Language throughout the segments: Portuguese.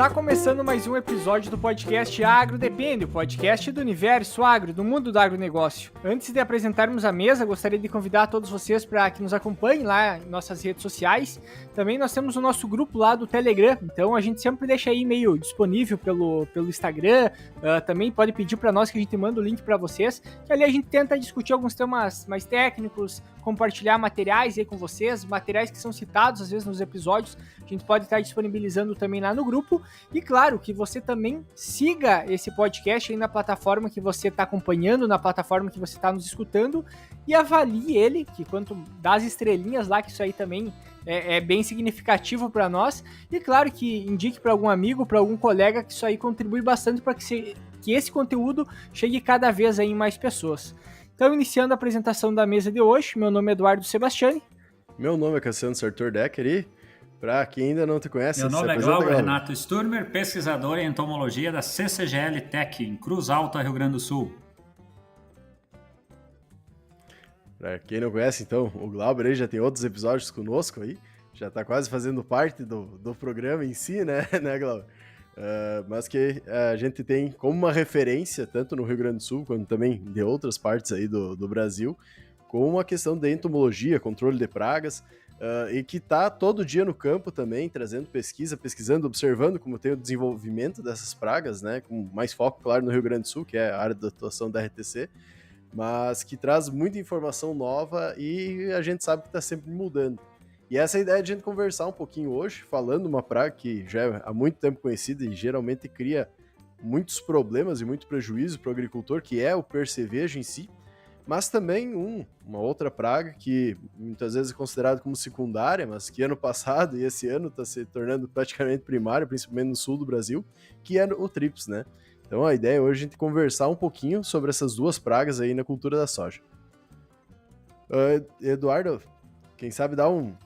Está começando mais um episódio do podcast Agro Depende, o podcast do universo agro, do mundo do agronegócio. Antes de apresentarmos a mesa, gostaria de convidar todos vocês para que nos acompanhem lá em nossas redes sociais. Também nós temos o nosso grupo lá do Telegram, então a gente sempre deixa aí e-mail disponível pelo Instagram. Também pode pedir para nós que a gente manda o link para vocês, que ali a gente tenta discutir alguns temas mais técnicos, compartilhar materiais aí com vocês, materiais que são citados às vezes nos episódios, a gente pode estar disponibilizando também lá no grupo. E claro, que você também siga esse podcast aí na plataforma que você está acompanhando, na plataforma que você está nos escutando, e avalie ele, que quanto das estrelinhas lá, que isso aí também é bem significativo para nós. E claro, que indique para algum amigo, para algum colega, que isso aí contribui bastante para que esse conteúdo chegue cada vez aí em mais pessoas. Então, iniciando a apresentação da mesa de hoje, meu nome é Eduardo Sebastiani. Meu nome é Cassiano Sartor Decker e, para quem ainda não te conhece... Meu nome é Glauber Renato Sturmer, pesquisador em entomologia da CCGL Tech, em Cruz Alta, Rio Grande do Sul. Para quem não conhece, então, o Glauber aí já tem outros episódios conosco aí, já está quase fazendo parte do programa em si, né Glauber? Mas que a gente tem como uma referência, tanto no Rio Grande do Sul, quanto também de outras partes aí do Brasil, com a questão da entomologia, controle de pragas, e que está todo dia no campo também, trazendo pesquisando, observando como tem o desenvolvimento dessas pragas, né, com mais foco, claro, no Rio Grande do Sul, que é a área de atuação da RTC, mas que traz muita informação nova e a gente sabe que está sempre mudando. E essa é a ideia de a gente conversar um pouquinho hoje, falando uma praga que já é há muito tempo conhecida e geralmente cria muitos problemas e muito prejuízo para o agricultor, que é o percevejo em si, mas também uma outra praga que muitas vezes é considerada como secundária, mas que ano passado e esse ano está se tornando praticamente primária, principalmente no sul do Brasil, que é o TRIPS, né? Então a ideia é hoje a gente conversar um pouquinho sobre essas duas pragas aí na cultura da soja. Eduardo, quem sabe dá um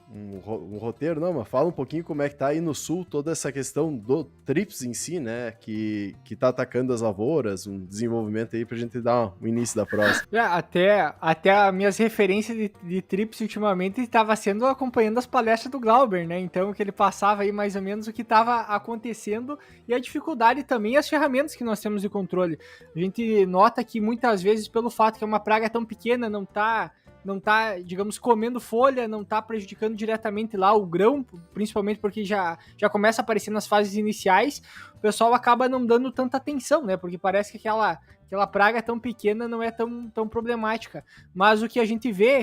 roteiro, não, mas fala um pouquinho como é que tá aí no sul toda essa questão do TRIPS em si, né, que tá atacando as lavouras, um desenvolvimento aí pra gente dar um início da prosa. Até as minhas referências de TRIPS ultimamente estava sendo acompanhando as palestras do Glauber, né, então que ele passava aí mais ou menos o que estava acontecendo e a dificuldade também, as ferramentas que nós temos de controle. A gente nota que muitas vezes pelo fato que é uma praga tão pequena, não tá, digamos, comendo folha, não tá prejudicando diretamente lá o grão, principalmente porque já começa a aparecer nas fases iniciais, o pessoal acaba não dando tanta atenção, né? Porque parece que aquela praga tão pequena não é tão problemática. Mas o que a gente vê é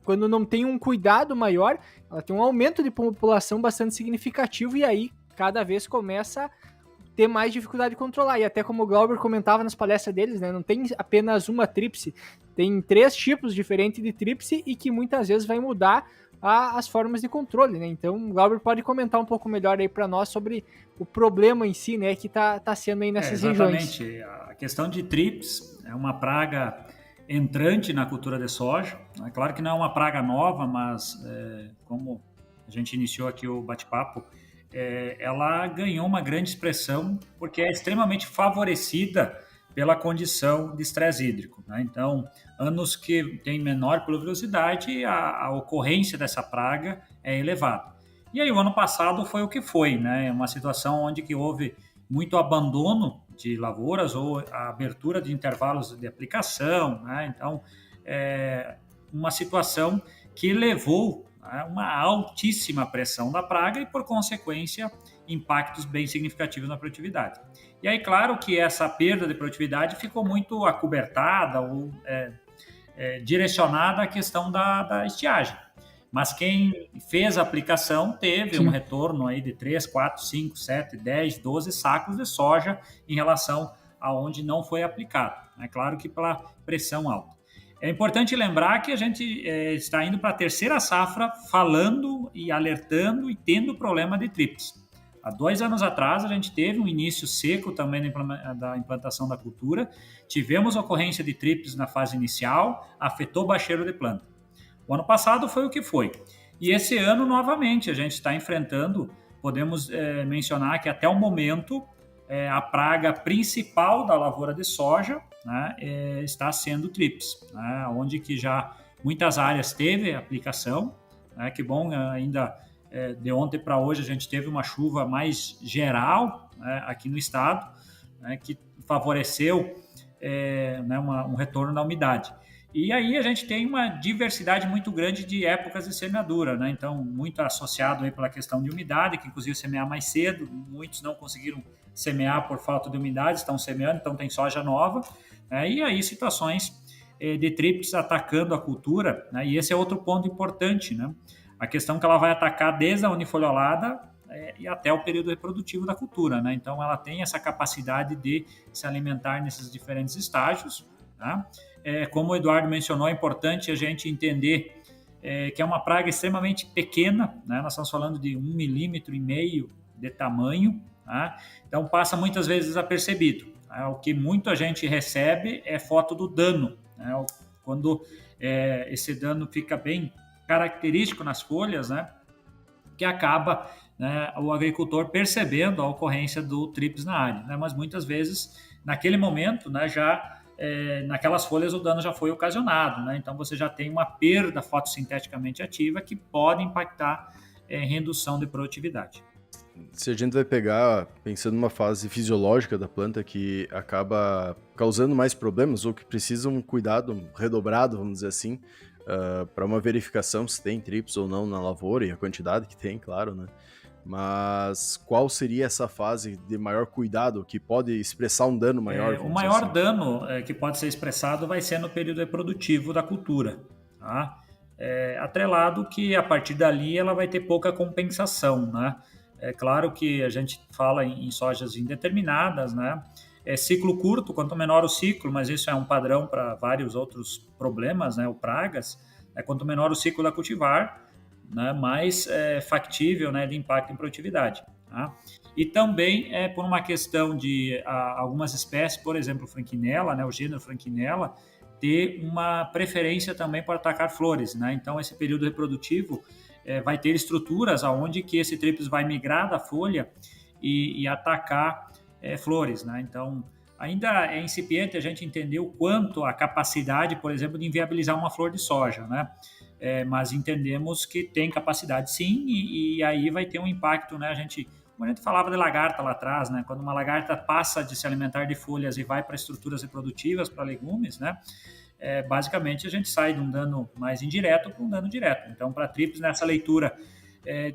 quando não tem um cuidado maior, ela tem um aumento de população bastante significativo e aí cada vez começa ter mais dificuldade de controlar. E até como o Glauber comentava nas palestras deles, né, não tem apenas uma tríplice, tem 3 tipos diferentes de tríplice e que muitas vezes vai mudar as formas de controle, né? Então o Glauber pode comentar um pouco melhor aí para nós sobre o problema em si, né, que tá sendo aí nessas regiões. Exatamente. A questão de tríplice é uma praga entrante na cultura de soja. É claro que não é uma praga nova, mas como a gente iniciou aqui o bate-papo, ela ganhou uma grande expressão porque é extremamente favorecida pela condição de estresse hídrico, né? Então, anos que tem menor pluviosidade, a ocorrência dessa praga é elevada. E aí, o ano passado foi o que foi, né? Uma situação onde que houve muito abandono de lavouras ou a abertura de intervalos de aplicação, né? Então, uma situação que levou uma altíssima pressão da praga e, por consequência, impactos bem significativos na produtividade. E aí, claro que essa perda de produtividade ficou muito acobertada ou direcionada à questão da estiagem. Mas quem fez a aplicação teve um retorno aí de 3, 4, 5, 7, 10, 12 sacos de soja em relação a onde não foi aplicado. É claro que pela pressão alta. É importante lembrar que a gente está indo para a terceira safra falando e alertando e tendo problema de tríplice. Há 2 anos atrás, a gente teve um início seco também da implantação da cultura. Tivemos ocorrência de tríplice na fase inicial, afetou o bacheiro de planta. O ano passado foi o que foi. E esse ano, novamente, a gente está enfrentando, podemos mencionar que até o momento, a praga principal da lavoura de soja, né, está sendo tríplice, né, onde que já muitas áreas teve aplicação, né, que bom, ainda de ontem para hoje a gente teve uma chuva mais geral, né, aqui no estado, né, que favoreceu né, um retorno da umidade. E aí a gente tem uma diversidade muito grande de épocas de semeadura, né? Então, muito associado aí pela questão de umidade, que inclusive semear mais cedo, muitos não conseguiram semear por falta de umidade, estão semeando, então tem soja nova, né? E aí situações de tríplice atacando a cultura, né? E esse é outro ponto importante, né? A questão que ela vai atacar desde a unifoliolada e até o período reprodutivo da cultura, né? Então ela tem essa capacidade de se alimentar nesses diferentes estágios, tá? Como o Eduardo mencionou, é importante a gente entender que é uma praga extremamente pequena, né? Nós estamos falando de 1,5 milímetro de tamanho, tá? Então passa muitas vezes desapercebido. Tá? O que muita gente recebe é foto do dano, né? Quando esse dano fica bem característico nas folhas, né? Que acaba, né, o agricultor percebendo a ocorrência do tríplice na área, né? Mas muitas vezes, naquele momento, né, já naquelas folhas o dano já foi ocasionado, né? Então você já tem uma perda fotossinteticamente ativa que pode impactar em redução de produtividade. Se a gente vai pegar, pensando numa fase fisiológica da planta que acaba causando mais problemas ou que precisa um cuidado redobrado, vamos dizer assim, para uma verificação se tem tríplice ou não na lavoura e a quantidade que tem, claro, né? Mas qual seria essa fase de maior cuidado que pode expressar um dano maior? O maior dano que pode ser expressado vai ser no período reprodutivo da cultura, tá? Atrelado que a partir dali ela vai ter pouca compensação, né? É claro que a gente fala em sojas indeterminadas, né? Ciclo curto, quanto menor o ciclo, mas isso é um padrão para vários outros problemas, né? Ou pragas, quanto menor o ciclo da cultivar, né, mais factível, né, de impacto em produtividade. Tá? E também por uma questão de algumas espécies, por exemplo, Franquinella, né, o gênero Franquinella, ter uma preferência também para atacar flores. Né? Então, esse período reprodutivo vai ter estruturas onde que esse tríplice vai migrar da folha e atacar flores. Né? Então, ainda é incipiente a gente entender o quanto a capacidade, por exemplo, de inviabilizar uma flor de soja, né? Mas entendemos que tem capacidade sim, e aí vai ter um impacto, né? Como a gente falava de lagarta lá atrás, né? Quando uma lagarta passa de se alimentar de folhas e vai para estruturas reprodutivas, para legumes, né? Basicamente a gente sai de um dano mais indireto para um dano direto. Então, para tríplice, nessa leitura,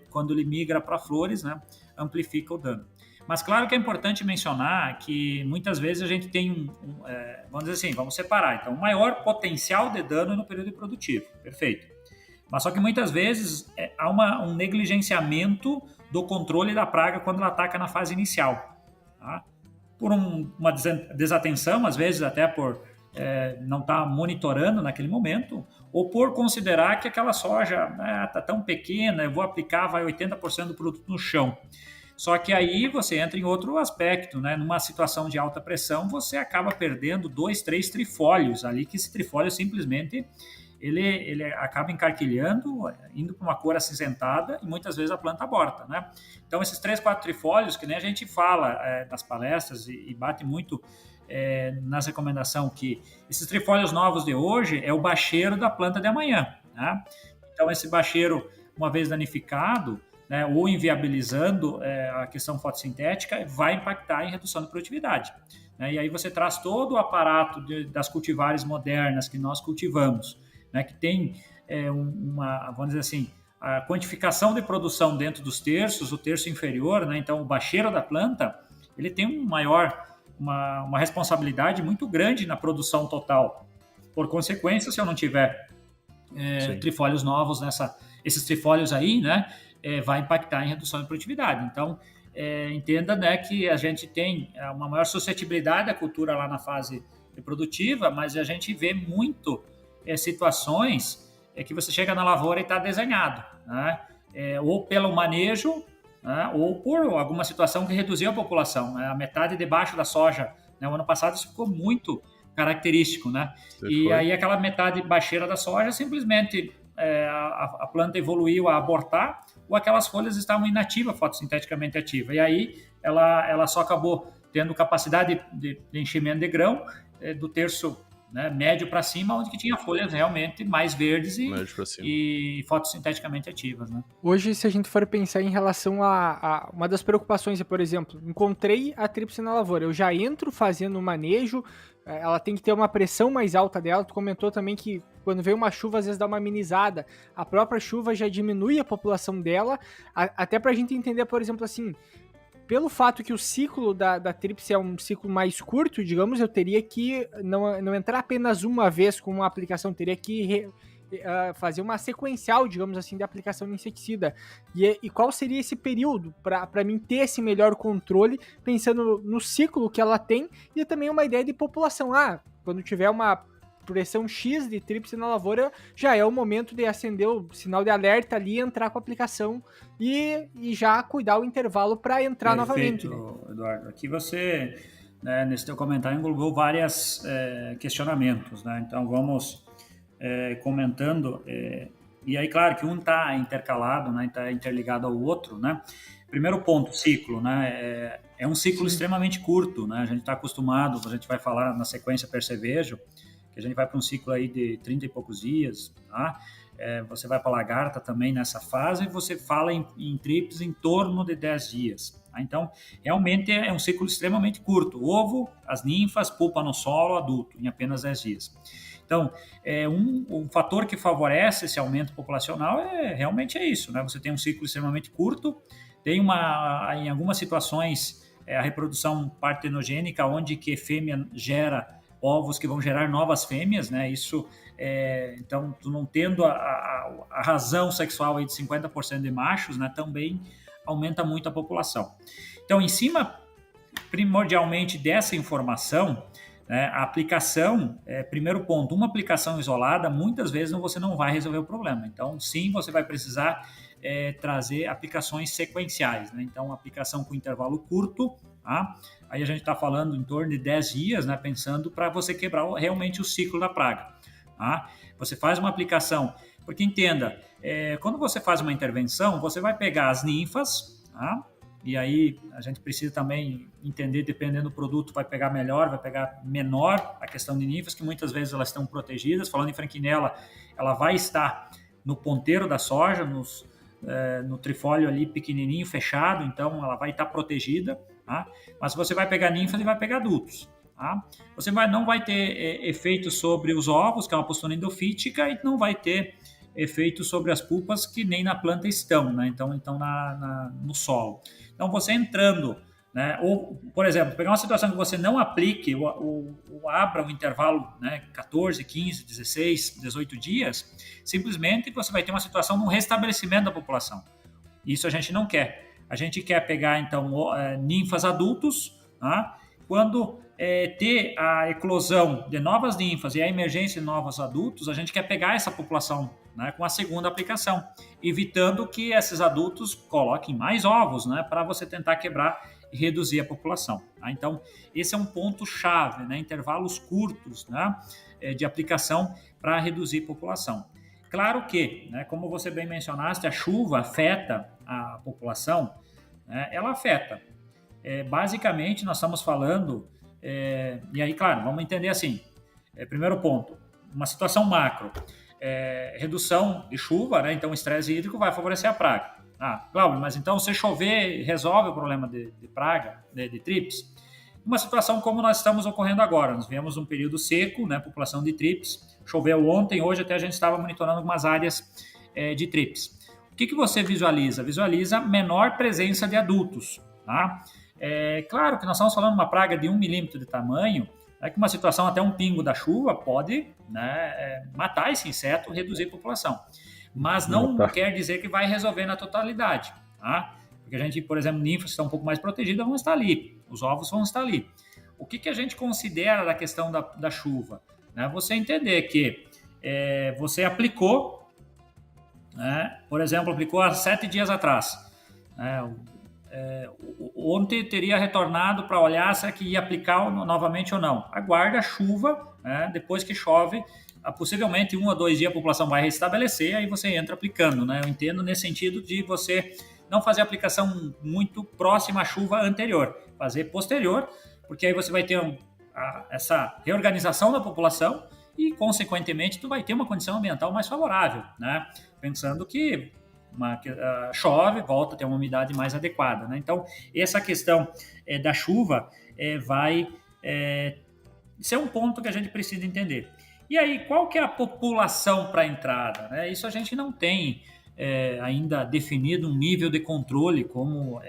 quando ele migra para flores, né? Amplifica o dano. Mas claro que é importante mencionar que muitas vezes a gente tem vamos dizer assim, vamos separar. Então, o maior potencial de dano no período reprodutivo, perfeito. Mas só que muitas vezes há um negligenciamento do controle da praga quando ela ataca na fase inicial. Tá? Por uma desatenção, às vezes até por não estar monitorando naquele momento, ou por considerar que aquela soja está tão pequena, eu vou aplicar, vai 80% do produto no chão. Só que aí você entra em outro aspecto, né? Numa situação de alta pressão, você acaba perdendo 2, 3 trifólios ali, que esse trifólio simplesmente ele acaba encarquilhando, indo para uma cor acinzentada e muitas vezes a planta aborta, né? Então esses 3, 4 trifólios, que nem a gente fala nas palestras e bate muito nas recomendações, que esses trifólios novos de hoje é o bacheiro da planta de amanhã, né? Então esse bacheiro, uma vez danificado, né, ou inviabilizando a questão fotossintética, vai impactar em redução de produtividade. Né? E aí você traz todo o aparato das cultivares modernas que nós cultivamos, né, que tem vamos dizer assim, a quantificação de produção dentro dos terços, o terço inferior, né, então o bacheiro da planta, ele tem uma responsabilidade muito grande na produção total. Por consequência, se eu não tiver trifólios novos esses trifólios aí, né, vai impactar em redução de produtividade. Então, entenda, né, que a gente tem uma maior suscetibilidade da cultura lá na fase reprodutiva, mas a gente vê muito situações que você chega na lavoura e está desenhado, né? Ou pelo manejo, né, ou por alguma situação que reduziu a população. Né? A metade debaixo da soja, né, o ano passado isso ficou muito característico, né? Aí aquela metade baixeira da soja simplesmente a planta evoluiu a abortar, ou aquelas folhas estavam inativas, fotossinteticamente ativas. E aí ela só acabou tendo capacidade de enchimento de grão do terço né, médio para cima, onde que tinha folhas realmente mais verdes e fotossinteticamente ativas, né? Hoje, se a gente for pensar em relação a uma das preocupações, é, por exemplo, encontrei a tríplice na lavoura, eu já entro fazendo o manejo, ela tem que ter uma pressão mais alta dela. Tu comentou também que quando vem uma chuva, às vezes dá uma amenizada, a própria chuva já diminui a população dela, até pra gente entender, por exemplo, assim, pelo fato que o ciclo da tríplice é um ciclo mais curto, digamos, eu teria que não entrar apenas uma vez com uma aplicação, teria que fazer uma sequencial, digamos assim, de aplicação de inseticida. E qual seria esse período para mim ter esse melhor controle, pensando no ciclo que ela tem e também uma ideia de população. Quando tiver uma pressão X de tríplice na lavoura, já é o momento de acender o sinal de alerta ali, entrar com a aplicação e já cuidar o intervalo para entrar novamente. Perfeito, Eduardo. Aqui você, né, nesse teu comentário, englobou vários questionamentos, né? Então vamos comentando. E aí, claro que um está intercalado, né? Está interligado ao outro, né? Primeiro ponto, ciclo, né? É um ciclo extremamente curto, né? A gente está acostumado, a gente vai falar na sequência percevejo, que a gente vai para um ciclo aí de 30 e poucos dias, tá? Você vai para a lagarta também nessa fase, e você fala em tríplice em torno de 10 dias. Tá? Então, realmente é um ciclo extremamente curto. Ovo, as ninfas, pupa no solo, adulto, em apenas 10 dias. Então, um fator que favorece esse aumento populacional realmente é isso, né? Você tem um ciclo extremamente curto, tem em algumas situações, a reprodução partenogênica, onde que fêmea gera ovos que vão gerar novas fêmeas, né? Isso, então, tu não tendo a razão sexual aí de 50% de machos, né? Também aumenta muito a população. Então, em cima, primordialmente, dessa informação, né, a aplicação, primeiro ponto, uma aplicação isolada, muitas vezes você não vai resolver o problema. Então, sim, você vai precisar trazer aplicações sequenciais, né? Então, aplicação com intervalo curto, tá? Aí a gente está falando em torno de 10 dias, né, pensando para você quebrar realmente o ciclo da praga. Tá? Você faz uma aplicação, porque entenda, quando você faz uma intervenção, você vai pegar as ninfas, tá? E aí a gente precisa também entender, dependendo do produto, vai pegar melhor, vai pegar menor a questão de ninfas, que muitas vezes elas estão protegidas. Falando em franquinela, ela vai estar no ponteiro da soja, no trifólio ali pequenininho, fechado, então ela vai estar protegida. Tá? Mas você vai pegar ninfas e vai pegar adultos. Tá? Você não vai ter efeito sobre os ovos, que é uma postura endofítica, e não vai ter efeito sobre as pupas, que nem na planta estão, né? Então no solo. Então você entrando, né? Ou, por exemplo, pegar uma situação que você não aplique, abra um intervalo, né? 14, 15, 16, 18 dias, simplesmente você vai ter uma situação de um restabelecimento da população. Isso a gente não quer. A gente quer pegar, então, ninfas adultos, tá? Quando ter a eclosão de novas ninfas e a emergência de novos adultos, a gente quer pegar essa população, né, com a segunda aplicação, evitando que esses adultos coloquem mais ovos, né, para você tentar quebrar e reduzir a população. Tá? Então, esse é um ponto-chave, né, intervalos curtos, né, de aplicação para reduzir a população. Claro que, né, como você bem mencionaste, a chuva afeta a população, né, ela afeta. Basicamente, nós estamos falando, e aí, claro, vamos entender assim, primeiro ponto, uma situação macro, redução de chuva, né, então o estresse hídrico vai favorecer a praga. Cláudio, mas então se chover resolve o problema de praga, de tríplice? Uma situação como nós estamos ocorrendo agora, nós viemos um período seco, né, população de tríplice, choveu ontem, hoje até a gente estava monitorando algumas áreas de tríplice. O que você visualiza? Visualiza menor presença de adultos, tá? Claro que nós estamos falando de uma praga de 1 milímetro de tamanho, que uma situação até um pingo da chuva pode, né, matar esse inseto, reduzir a população. Mas não quer dizer que vai resolver na totalidade, tá? Porque a gente, por exemplo, ninfas que estão um pouco mais protegidas vão estar ali, os ovos vão estar ali. O que a gente considera da questão da chuva? Né? Você entender que você aplicou, né, por exemplo, aplicou há 7 dias atrás, né, ontem teria retornado para olhar se é que ia aplicar novamente ou não. Aguarda a chuva, né, depois que chove, possivelmente 1 ou 2 dias a população vai restabelecer, aí você entra aplicando. Né? Eu entendo nesse sentido de você não fazer a aplicação muito próxima à chuva anterior, fazer posterior, porque aí você vai ter essa reorganização da população e, consequentemente, tu vai ter uma condição ambiental mais favorável, né? Pensando que chove, volta a ter uma umidade mais adequada, né? Então, essa questão da chuva vai ser um ponto que a gente precisa entender. E aí, qual que é a população para a entrada, né? Isso a gente não tem ainda definido um nível de controle como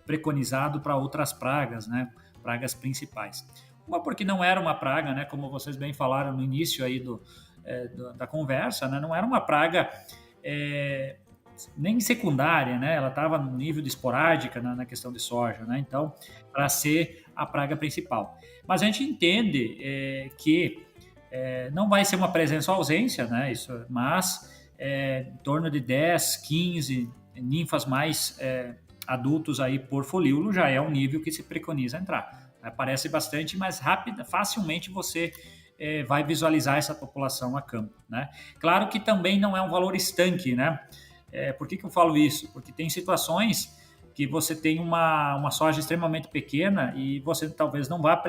preconizado para outras pragas, né? Pragas principais. Uma porque não era uma praga, né? Como vocês bem falaram no início aí da conversa, né? Não era uma praga nem secundária, né? Ela estava no nível de esporádica na questão de soja, né? Então, para ser a praga principal. Mas a gente entende que não vai ser uma presença ou ausência, né? mas em torno de 10, 15 ninfas mais adultos aí por folíolo já é um nível que se preconiza entrar. Aparece bastante, mas facilmente você vai visualizar essa população a campo, né? Claro que também não é um valor estanque, né? Por que eu falo isso? Porque tem situações que você tem uma soja extremamente pequena e você talvez não vá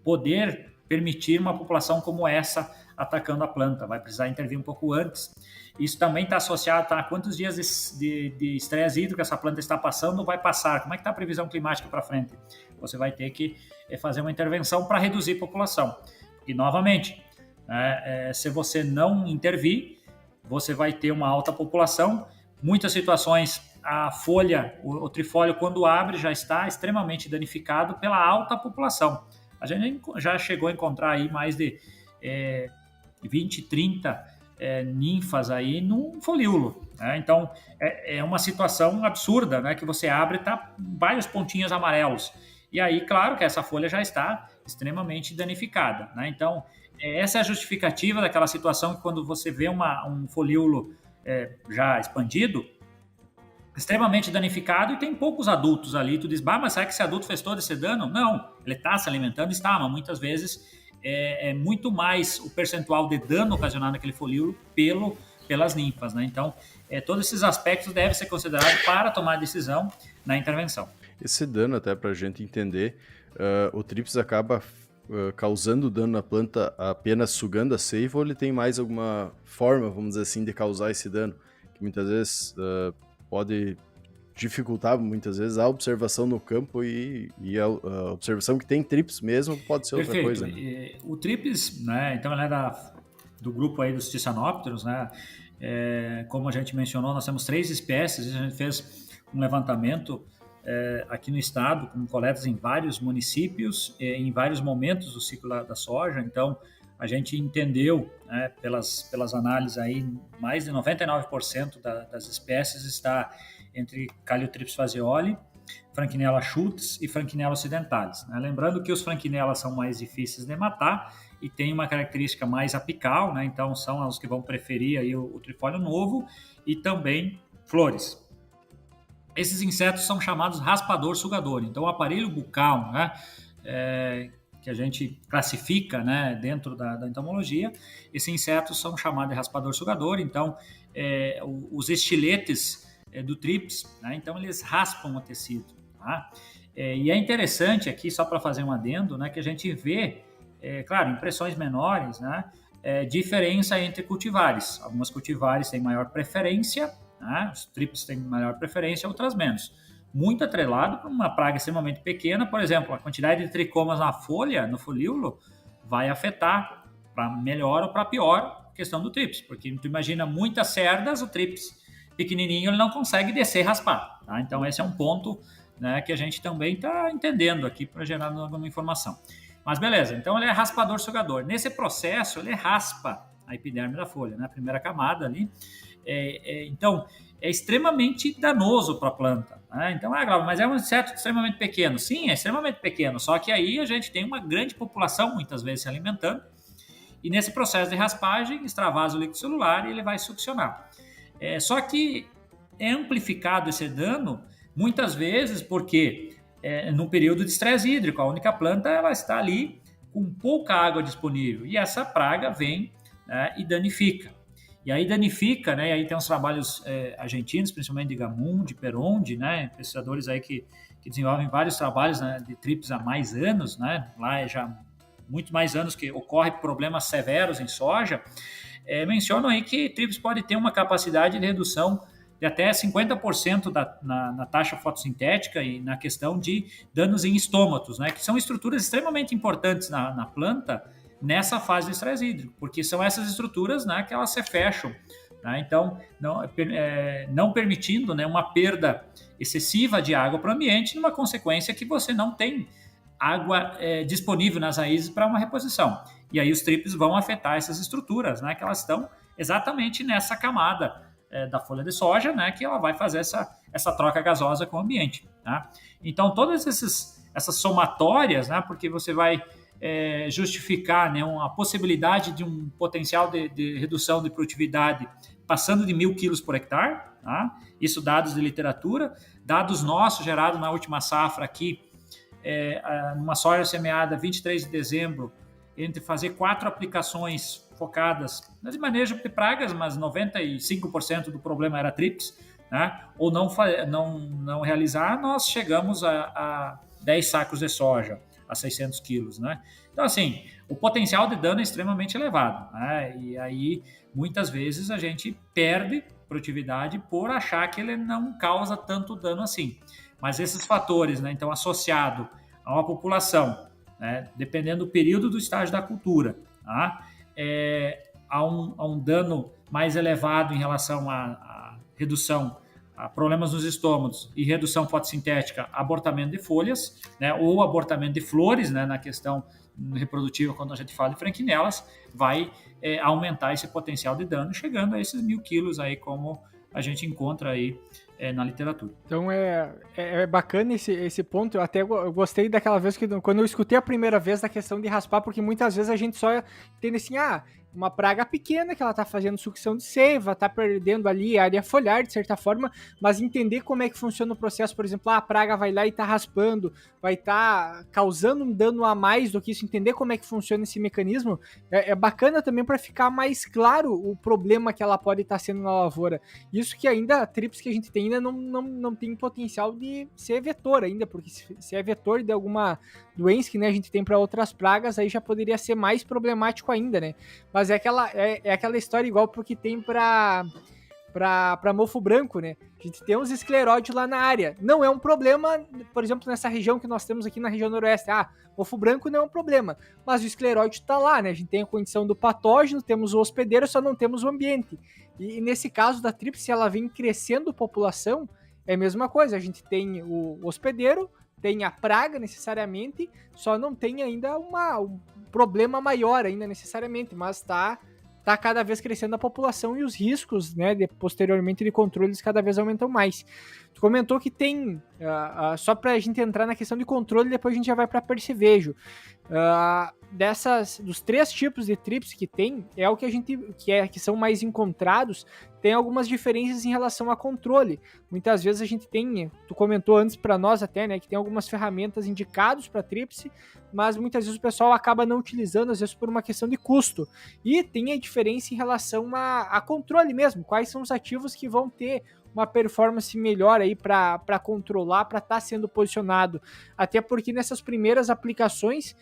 poder permitir uma população como essa atacando a planta, vai precisar intervir um pouco antes. Isso também está associado a quantos dias de estresse hídrico essa planta está passando ou vai passar, como é que está a previsão climática para frente. Você vai ter que fazer uma intervenção para reduzir a população. E, novamente, se você não intervir, você vai ter uma alta população. Muitas situações, a folha, o trifólio, quando abre, já está extremamente danificado pela alta população. A gente já chegou a encontrar aí mais de 20, 30 ninfas aí num folíolo, né? Então, é uma situação absurda, né? Que você abre e tá vários pontinhos amarelos. E aí, claro que essa folha já está extremamente danificada, né? Então, essa é a justificativa daquela situação que quando você vê um folíolo já expandido, extremamente danificado e tem poucos adultos ali, tu diz, mas será que esse adulto fez todo esse dano? Não, ele está se alimentando, mas muitas vezes é muito mais o percentual de dano ocasionado naquele folíolo pelas ninfas, né? Então, todos esses aspectos devem ser considerados para tomar decisão na intervenção. Esse dano, até para a gente entender, o TRIPS acaba causando dano na planta apenas sugando a seiva ou ele tem mais alguma forma, vamos dizer assim, de causar esse dano? Que muitas vezes pode dificultar, muitas vezes, a observação no campo e a observação que tem TRIPS mesmo pode ser outra coisa. Né? O TRIPS, né, então ele é do grupo aí dos Tisanópteros, né? Como a gente mencionou, nós temos 3 espécies, a gente fez um levantamento aqui no estado, com coletas em vários municípios, em vários momentos do ciclo da soja. Então, a gente entendeu, né, pelas análises aí, mais de 99% das espécies está entre Caliotrips fazioli, Franklinella schultz e Franklinella occidentalis. Né? Lembrando que os Franklinella são mais difíceis de matar e tem uma característica mais apical, né? Então são os que vão preferir aí o trifólio novo e também flores. Esses insetos são chamados raspador-sugador. Então o aparelho bucal, né, que a gente classifica, né, dentro da entomologia, esses insetos são chamados de raspador-sugador. Então os estiletes do TRIPS, né, então eles raspam o tecido. Tá? E é interessante aqui, só para fazer um adendo, né, que a gente vê, claro, impressões menores, né, diferença entre cultivares. Algumas cultivares têm maior preferência, né, os TRIPS têm maior preferência, outras menos. Muito atrelado para uma praga extremamente pequena, por exemplo, a quantidade de tricomas na folha, no folíolo, vai afetar para melhor ou para pior a questão do TRIPS, porque tu imagina muitas cerdas, o TRIPS pequenininho ele não consegue descer e raspar. Tá? Então esse é um ponto, né, que a gente também está entendendo aqui para gerar alguma informação. Mas beleza, então ele é raspador-sugador. Nesse processo ele raspa a epiderme da folha, né, a primeira camada ali. Então é extremamente danoso para a planta. Né? Então, mas é um inseto extremamente pequeno. Sim, é extremamente pequeno, só que aí a gente tem uma grande população muitas vezes se alimentando e nesse processo de raspagem extravasa o líquido celular e ele vai succionar. Só que é amplificado esse dano muitas vezes porque no período de estresse hídrico, a única planta ela está ali com pouca água disponível e essa praga vem, né, e danifica. E aí danifica, né? E aí tem uns trabalhos argentinos, principalmente de Gamum, de Peronde, né? Pesquisadores aí que que desenvolvem vários trabalhos, né, de TRIPS há mais anos, né, lá é já muito mais anos que ocorre problemas severos em soja, mencionam aí que TRIPS pode ter uma capacidade de redução de até 50% na taxa fotossintética e na questão de danos em estômatos, né, que são estruturas extremamente importantes na planta nessa fase do estresse hídrico, porque são essas estruturas, né, que elas se fecham. Né, então, não permitindo, né, uma perda excessiva de água para o ambiente, numa consequência que você não tem água disponível nas raízes para uma reposição. E aí os TRIPS vão afetar essas estruturas, né, que elas estão exatamente nessa camada da folha de soja, né, que ela vai fazer essa troca gasosa com o ambiente. Tá? Então, todas essas somatórias, né, porque você vai justificar, né, uma possibilidade de um potencial de redução de produtividade passando de 1.000 quilos por hectare, tá? Isso dados de literatura, dados nossos gerados na última safra aqui, numa soja semeada 23 de dezembro, entre fazer 4 aplicações focadas de manejo de pragas, mas 95% do problema era TRIPS, né? Ou não realizar, nós chegamos a 10 sacos de soja, a 600 quilos, né? Então, assim, o potencial de dano é extremamente elevado, né? E aí, muitas vezes, a gente perde produtividade por achar que ele não causa tanto dano assim. Mas esses fatores, né, então, associado a uma população, né, dependendo do período do estágio da cultura, tá, a um dano mais elevado em relação à redução, a problemas nos estômagos e redução fotossintética, abortamento de folhas, né, ou abortamento de flores, né, na questão reprodutiva, quando a gente fala de franquinelas, vai aumentar esse potencial de dano, chegando a esses 1.000 quilos aí, como a gente encontra aí na literatura. Então é bacana esse ponto. Eu até gostei daquela vez quando eu escutei a primeira vez da questão de raspar, porque muitas vezes a gente só entende assim, uma praga pequena que ela tá fazendo sucção de seiva, tá perdendo ali a área foliar, de certa forma, mas entender como é que funciona o processo, por exemplo, a praga vai lá e tá raspando, vai tá causando um dano a mais do que isso, entender como é que funciona esse mecanismo, é bacana também para ficar mais claro o problema que ela pode estar sendo na lavoura. Isso que ainda, a TRIPS que a gente tem ainda não tem potencial de ser vetor ainda, porque se é vetor de alguma doença que, né, a gente tem para outras pragas, aí já poderia ser mais problemático ainda, né? Mas é aquela história igual porque tem para mofo branco, né? A gente tem uns escleróides lá na área. Não é um problema, por exemplo, nessa região que nós temos aqui na região noroeste. Mofo branco não é um problema, mas o escleróide está lá, né? A gente tem a condição do patógeno, temos o hospedeiro, só não temos o ambiente. E nesse caso da tríplice, se ela vem crescendo a população, é a mesma coisa. A gente tem o hospedeiro, tem a praga necessariamente, só não tem ainda um problema maior ainda necessariamente, mas tá cada vez crescendo a população e os riscos, né, posteriormente de controles cada vez aumentam mais. Tu comentou que tem, só pra gente entrar na questão de controle, depois a gente já vai pra percevejo. Dos 3 tipos de TRIPS que tem, é o que que são mais encontrados, tem algumas diferenças em relação a controle. Muitas vezes a gente tem, tu comentou antes para nós até, né, que tem algumas ferramentas indicadas para TRIPS, mas muitas vezes o pessoal acaba não utilizando, às vezes por uma questão de custo. E tem a diferença em relação a controle mesmo, quais são os ativos que vão ter uma performance melhor aí para controlar, para estar sendo posicionado. Até porque nessas primeiras aplicações,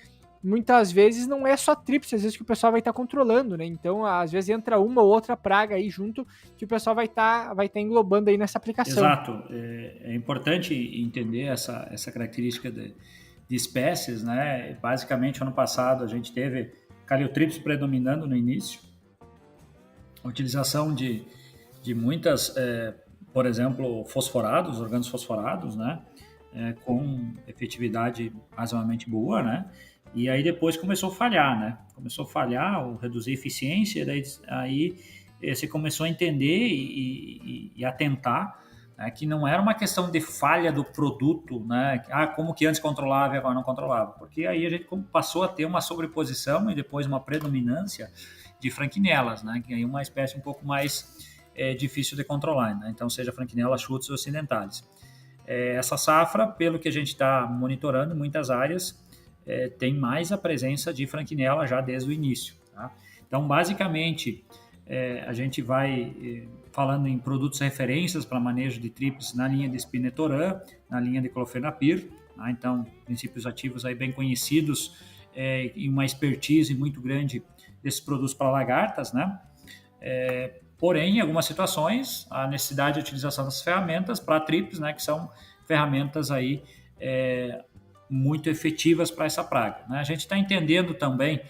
muitas vezes não é só tríplice, às vezes que o pessoal vai estar controlando, né? Então, às vezes entra uma ou outra praga aí junto que o pessoal vai estar englobando aí nessa aplicação. Exato. É importante entender essa característica de espécies, né? Basicamente, ano passado a gente teve Caliotrips predominando no início, a utilização de muitas, por exemplo, fosforados, organosfosforados, né? Com efetividade razoavelmente boa, né? E aí depois começou a falhar, né? Começou a falhar, ou reduzir a eficiência, aí você começou a entender e atentar, né, que não era uma questão de falha do produto, né? Como que antes controlava e agora não controlava. Porque aí a gente passou a ter uma sobreposição e depois uma predominância de franquinelas, né? Que aí é uma espécie um pouco mais difícil de controlar, né? Então, seja franquinela, chutes ou ocidentales. Essa safra, pelo que a gente está monitorando, em muitas áreas, tem mais a presença de franquinela já desde o início. Tá? Então, basicamente, a gente vai falando em produtos referências para manejo de trips na linha de Spinetoram, na linha de Clofenapir, tá? Então, princípios ativos aí bem conhecidos e uma expertise muito grande desses produtos para lagartas, né? Porém, em algumas situações, a necessidade de utilização das ferramentas para trips, né, que são ferramentas aí muito efetivas para essa praga, né? A gente está entendendo também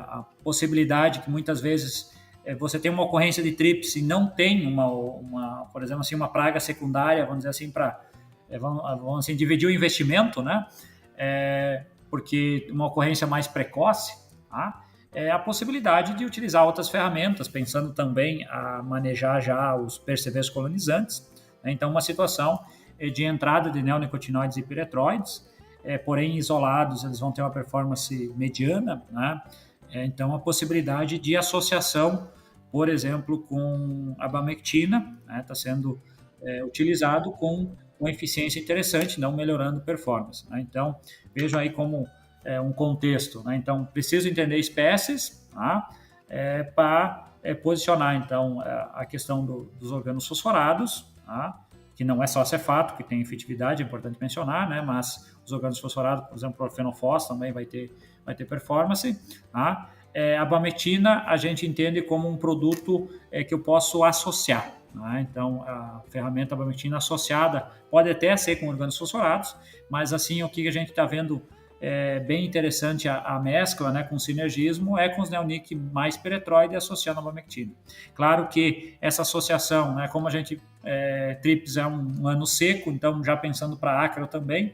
a possibilidade que muitas vezes você tem uma ocorrência de trips e não tem por exemplo, assim, uma praga secundária, vamos dizer assim, para vamos assim, dividir o investimento, né? Porque uma ocorrência mais precoce, tá? A possibilidade de utilizar outras ferramentas, pensando também a manejar já os percevejos colonizantes, né? Então, uma situação de entrada de neonicotinoides e piretroides, porém isolados, eles vão ter uma performance mediana, né? Então, a possibilidade de associação, por exemplo, com a abamectina, está sendo utilizado com uma eficiência interessante, não melhorando performance, né? Então, vejam aí como um contexto, né? Então, preciso entender espécies, tá? Para posicionar, então, a questão dos organos fosforados, tá? Que não é só cefato, que tem efetividade, é importante mencionar, né? Mas os organos fosforados, por exemplo, o orfenofós também vai ter performance, tá? A abamectina a gente entende como um produto que eu posso associar, né? Então, a ferramenta abamectina associada pode até ser com organos fosforados, mas assim, o que a gente está vendo bem interessante a mescla, né, com sinergismo, com os neonic mais piretroide associando a abamectina. Claro que essa associação, né, como a gente, trips é um ano seco, então já pensando para ácaro também,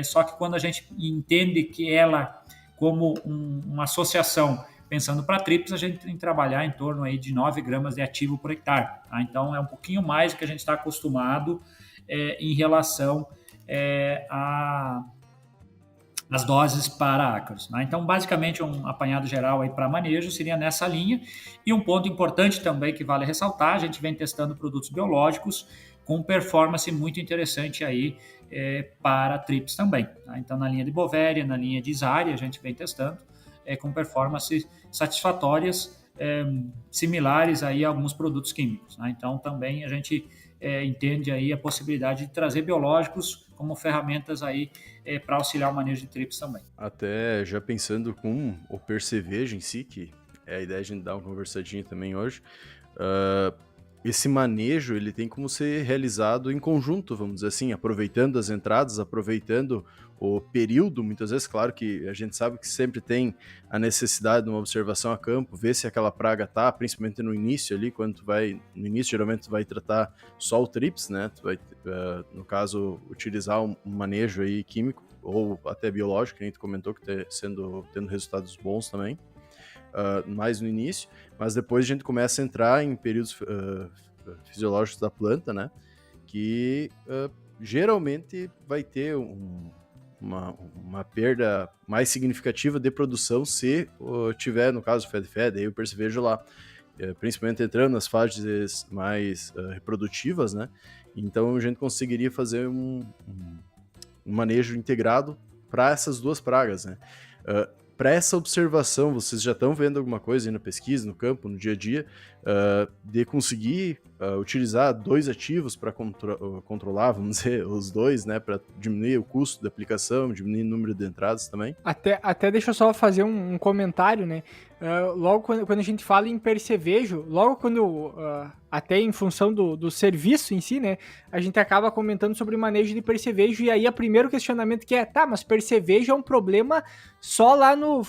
só que quando a gente entende que ela, como uma associação, pensando para trips, a gente tem que trabalhar em torno aí de 9 gramas de ativo por hectare, tá? Então é um pouquinho mais do que a gente está acostumado em relação as doses para ácaros, né? Então, basicamente, um apanhado geral aí para manejo seria nessa linha. E um ponto importante também que vale ressaltar, a gente vem testando produtos biológicos com performance muito interessante aí para trips também, tá? Então, na linha de Bovéria, na linha de Isária, a gente vem testando com performances satisfatórias, similares aí a alguns produtos químicos, né? Então, também a gente entende aí a possibilidade de trazer biológicos como ferramentas aí para auxiliar o manejo de trips também. Até já pensando com o percevejo em si, que é a ideia de a gente dar uma conversadinha também hoje, esse manejo ele tem como ser realizado em conjunto, vamos dizer assim, aproveitando as entradas, aproveitando o período, muitas vezes, claro que a gente sabe que sempre tem a necessidade de uma observação a campo, ver se aquela praga tá, principalmente no início ali, quando tu vai, no início geralmente tu vai tratar só o trips, né, tu vai, no caso, utilizar um manejo aí químico, ou até biológico, que a gente comentou, que tendo resultados bons também, mais no início, mas depois a gente começa a entrar em períodos fisiológicos da planta, né, que geralmente vai ter uma perda mais significativa de produção se tiver, no caso, fed, aí eu percevejo lá, principalmente entrando nas fases mais reprodutivas, né, então a gente conseguiria fazer um manejo integrado para essas duas pragas, né. Para essa observação, vocês já estão vendo alguma coisa aí na pesquisa, no campo, no dia a dia, de conseguir utilizar dois ativos para controlar, vamos dizer, os dois, né, para diminuir o custo da aplicação, diminuir o número de entradas também? Até deixa eu só fazer um comentário, né? Logo quando a gente fala em percevejo, logo quando, até em função do serviço em si, né, a gente acaba comentando sobre manejo de percevejo, e aí o primeiro questionamento que tá, mas percevejo é um problema só lá no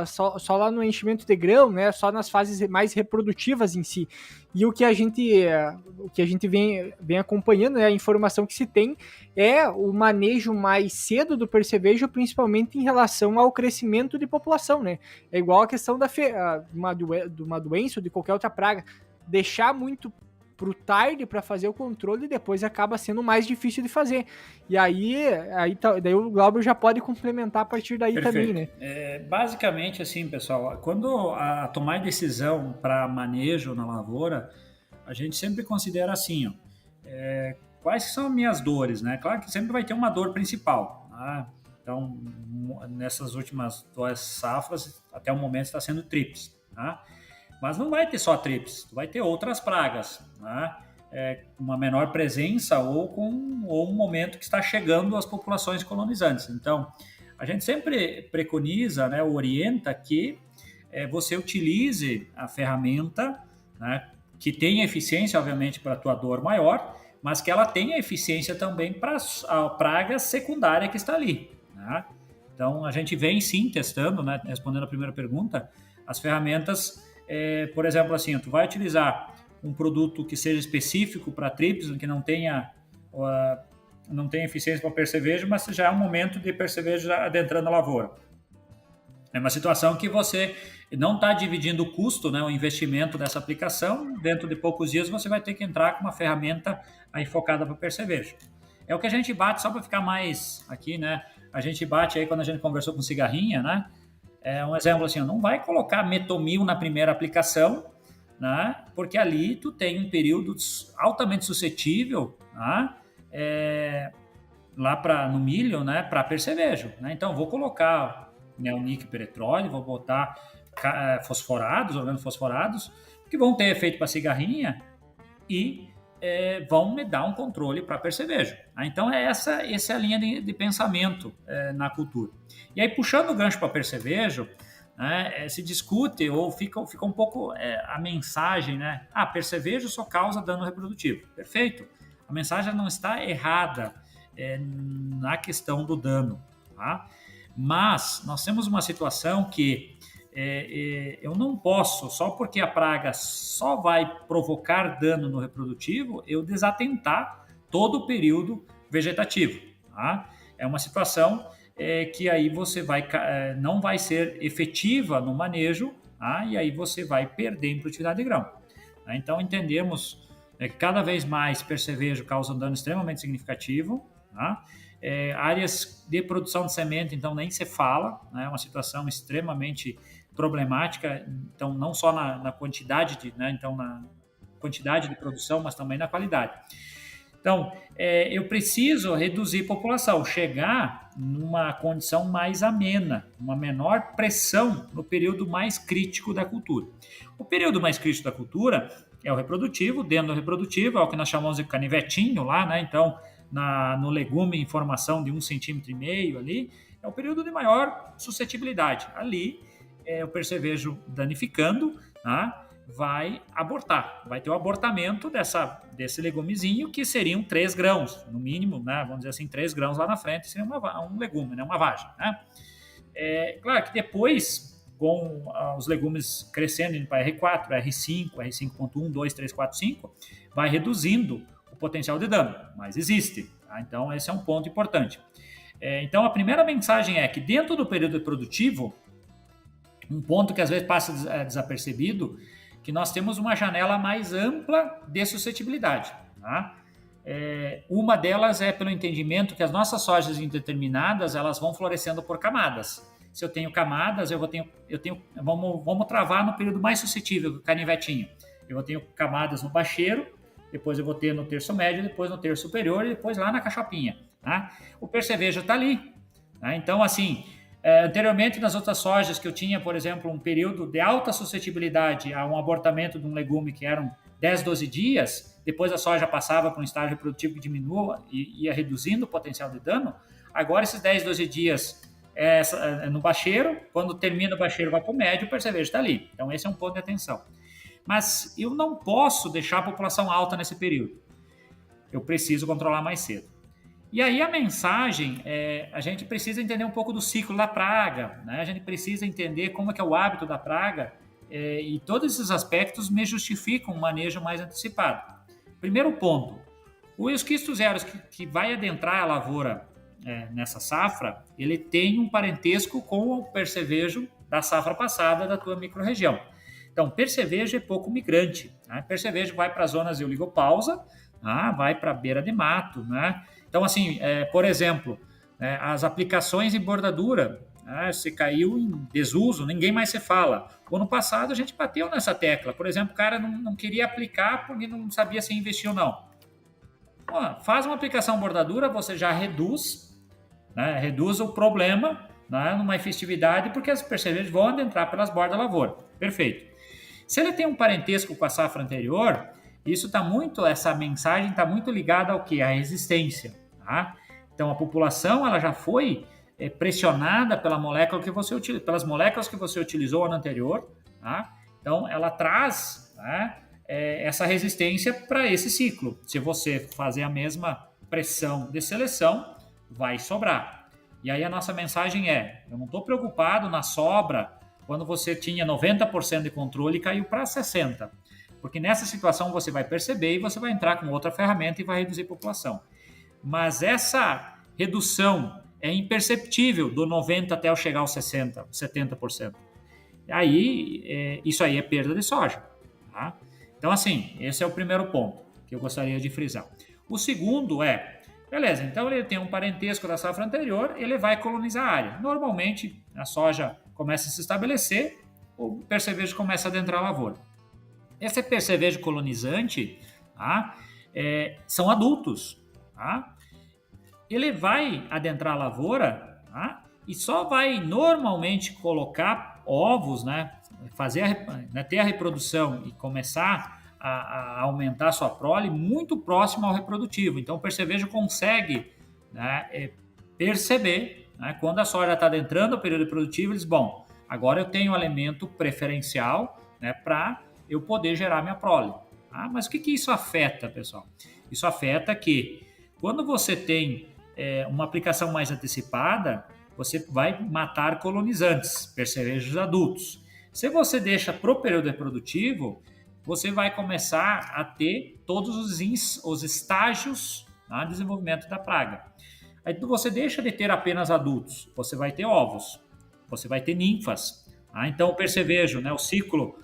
só lá no enchimento de grão, né, só nas fases mais reprodutivas em si. E o que a gente vem acompanhando, né, a informação que se tem é o manejo mais cedo do percevejo, principalmente em relação ao crescimento de população, né? É igual a questão de uma doença ou de qualquer outra praga. Deixar muito pro tarde para fazer o controle, depois acaba sendo mais difícil de fazer. E daí o Glauber já pode complementar a partir daí. Perfeito. Também, né? Basicamente, assim, pessoal, quando a tomar decisão para manejo na lavoura, a gente sempre considera assim, ó, quais são as minhas dores, né? Claro que sempre vai ter uma dor principal, tá? Então, nessas últimas 2 safras, até o momento está sendo trips, tá? Mas não vai ter só trips, tu vai ter outras pragas, né? Uma menor presença ou um momento que está chegando as populações colonizantes. Então, a gente sempre preconiza, né, orienta que você utilize a ferramenta, né, que tenha eficiência, obviamente, para a tua dor maior, mas que ela tenha eficiência também para a praga secundária que está ali, né? Então, a gente vem sim testando, né, respondendo a primeira pergunta, as ferramentas, por exemplo, assim, tu vai utilizar um produto que seja específico para trips, que não tenha eficiência para percevejo, mas já é um momento de percevejo adentrando a lavoura. É uma situação que você não está dividindo o custo, né, o investimento dessa aplicação. Dentro de poucos dias você vai ter que entrar com uma ferramenta aí focada para percevejo. É o que a gente bate, só para ficar mais aqui, né? A gente bate aí quando a gente conversou com cigarrinha, né? É um exemplo assim, não vai colocar metomil na primeira aplicação, né? Porque ali tu tem um período altamente suscetível, né? Lá no milho, né? Para percevejo, né? Então vou colocar neonic peretróleo, vou botar fosforados, organofosforados, que vão ter efeito para cigarrinha e vão me dar um controle para percevejo. Então essa é a linha de pensamento na cultura. E aí, puxando o gancho para percevejo, né, se discute ou fica um pouco a mensagem, né? Percevejo só causa dano reprodutivo. Perfeito. A mensagem não está errada na questão do dano, tá? Mas nós temos uma situação que eu não posso, só porque a praga só vai provocar dano no reprodutivo, eu desatentar todo o período vegetativo, tá? É uma situação que aí você não vai ser efetiva no manejo, tá? E aí você vai perder em produtividade de grão, tá? Então entendemos que cada vez mais percevejo causa um dano extremamente significativo, tá? Áreas de produção de semente, então nem se fala, né? É uma situação extremamente problemática, então não só na quantidade né? Então na quantidade de produção, mas também na qualidade. Então, eu preciso reduzir população, chegar numa condição mais amena, uma menor pressão no período mais crítico da cultura. O período mais crítico da cultura é o reprodutivo, dentro do reprodutivo é o que nós chamamos de canivetinho lá, né? Então, no legume em formação de 1,5 cm ali, é o período de maior suscetibilidade. Ali, o percevejo danificando, tá? Vai abortar, vai ter o abortamento desse legumezinho, que seriam 3 grãos, no mínimo, né? Vamos dizer assim, 3 grãos lá na frente seria um legume, né? Uma vagem, né? Claro que depois, com os legumes crescendo indo para R4, R5, R5.1, 2, 3, 4, 5, vai reduzindo o potencial de dano, mas existe, tá? Então esse é um ponto importante. Então a primeira mensagem é que dentro do período reprodutivo, um ponto que às vezes passa desapercebido, que nós temos uma janela mais ampla de suscetibilidade, tá? Uma delas é pelo entendimento que as nossas sojas indeterminadas, elas vão florescendo por camadas. Se eu tenho camadas, vamos travar no período mais suscetível, do canivetinho. Eu tenho camadas no bacheiro, depois eu vou ter no terço médio, depois no terço superior e depois lá na cachopinha, tá? O percevejo está ali, tá? Então, assim, anteriormente, nas outras sojas que eu tinha, por exemplo, um período de alta suscetibilidade a um abortamento de um legume que eram 10, 12 dias, depois a soja passava para um estágio reprodutivo que diminua e ia reduzindo o potencial de dano. Agora, esses 10, 12 dias no bacheiro, quando termina o bacheiro vai para o médio, o percevejo está ali. Então, esse é um ponto de atenção. Mas eu não posso deixar a população alta nesse período. Eu preciso controlar mais cedo. E aí a mensagem a gente precisa entender um pouco do ciclo da praga, né? A gente precisa entender como é que é o hábito da praga e todos esses aspectos me justificam um manejo mais antecipado. Primeiro ponto, o esquisto zero que vai adentrar a lavoura nessa safra, ele tem um parentesco com o percevejo da safra passada da tua microrregião. Então, percevejo é pouco migrante, né? Percevejo vai para as zonas de oligopausa, vai para a beira de mato, né? Então, assim, por exemplo, as aplicações em bordadura, se caiu em desuso, ninguém mais se fala. O ano passado a gente bateu nessa tecla. Por exemplo, o cara não queria aplicar porque não sabia se investir ou não. Faz uma aplicação bordadura, você já reduz, né, reduz o problema, né, numa efetividade, porque as percevejos vão adentrar pelas bordas da lavoura. Perfeito. Se ele tem um parentesco com a safra anterior, essa mensagem está muito ligada ao que? À resistência. Tá? Então, a população ela já foi pressionada pelas moléculas que você utilizou ano anterior. Tá? Então, ela traz, né, essa resistência para esse ciclo. Se você fazer a mesma pressão de seleção, vai sobrar. E aí a nossa mensagem eu não estou preocupado na sobra quando você tinha 90% de controle e caiu para 60%. Porque nessa situação você vai perceber e você vai entrar com outra ferramenta e vai reduzir a população. Mas essa redução é imperceptível do 90% até eu chegar aos 60%, 70%. Aí, isso aí é perda de soja. Tá? Então, assim, esse é o primeiro ponto que eu gostaria de frisar. O segundo beleza, então ele tem um parentesco da safra anterior, ele vai colonizar a área. Normalmente, a soja começa a se estabelecer, o percevejo começa a adentrar a lavoura. Esse percevejo colonizante, tá, são adultos. Tá? Ele vai adentrar a lavoura, tá, e só vai normalmente colocar ovos, né, ter a reprodução e começar a aumentar a sua prole muito próximo ao reprodutivo. Então, o percevejo consegue, né, perceber, né, quando a soja está adentrando o período reprodutivo, ele diz, bom, agora eu tenho um alimento preferencial, né, para eu poder gerar minha prole. Tá? Mas o que isso afeta, pessoal? Isso afeta que quando você tem uma aplicação mais antecipada, você vai matar colonizantes, percevejos adultos. Se você deixa para o período reprodutivo, você vai começar a ter todos os estágios de desenvolvimento da praga. Aí você deixa de ter apenas adultos, você vai ter ovos, você vai ter ninfas. Tá? Então o percevejo, né, o ciclo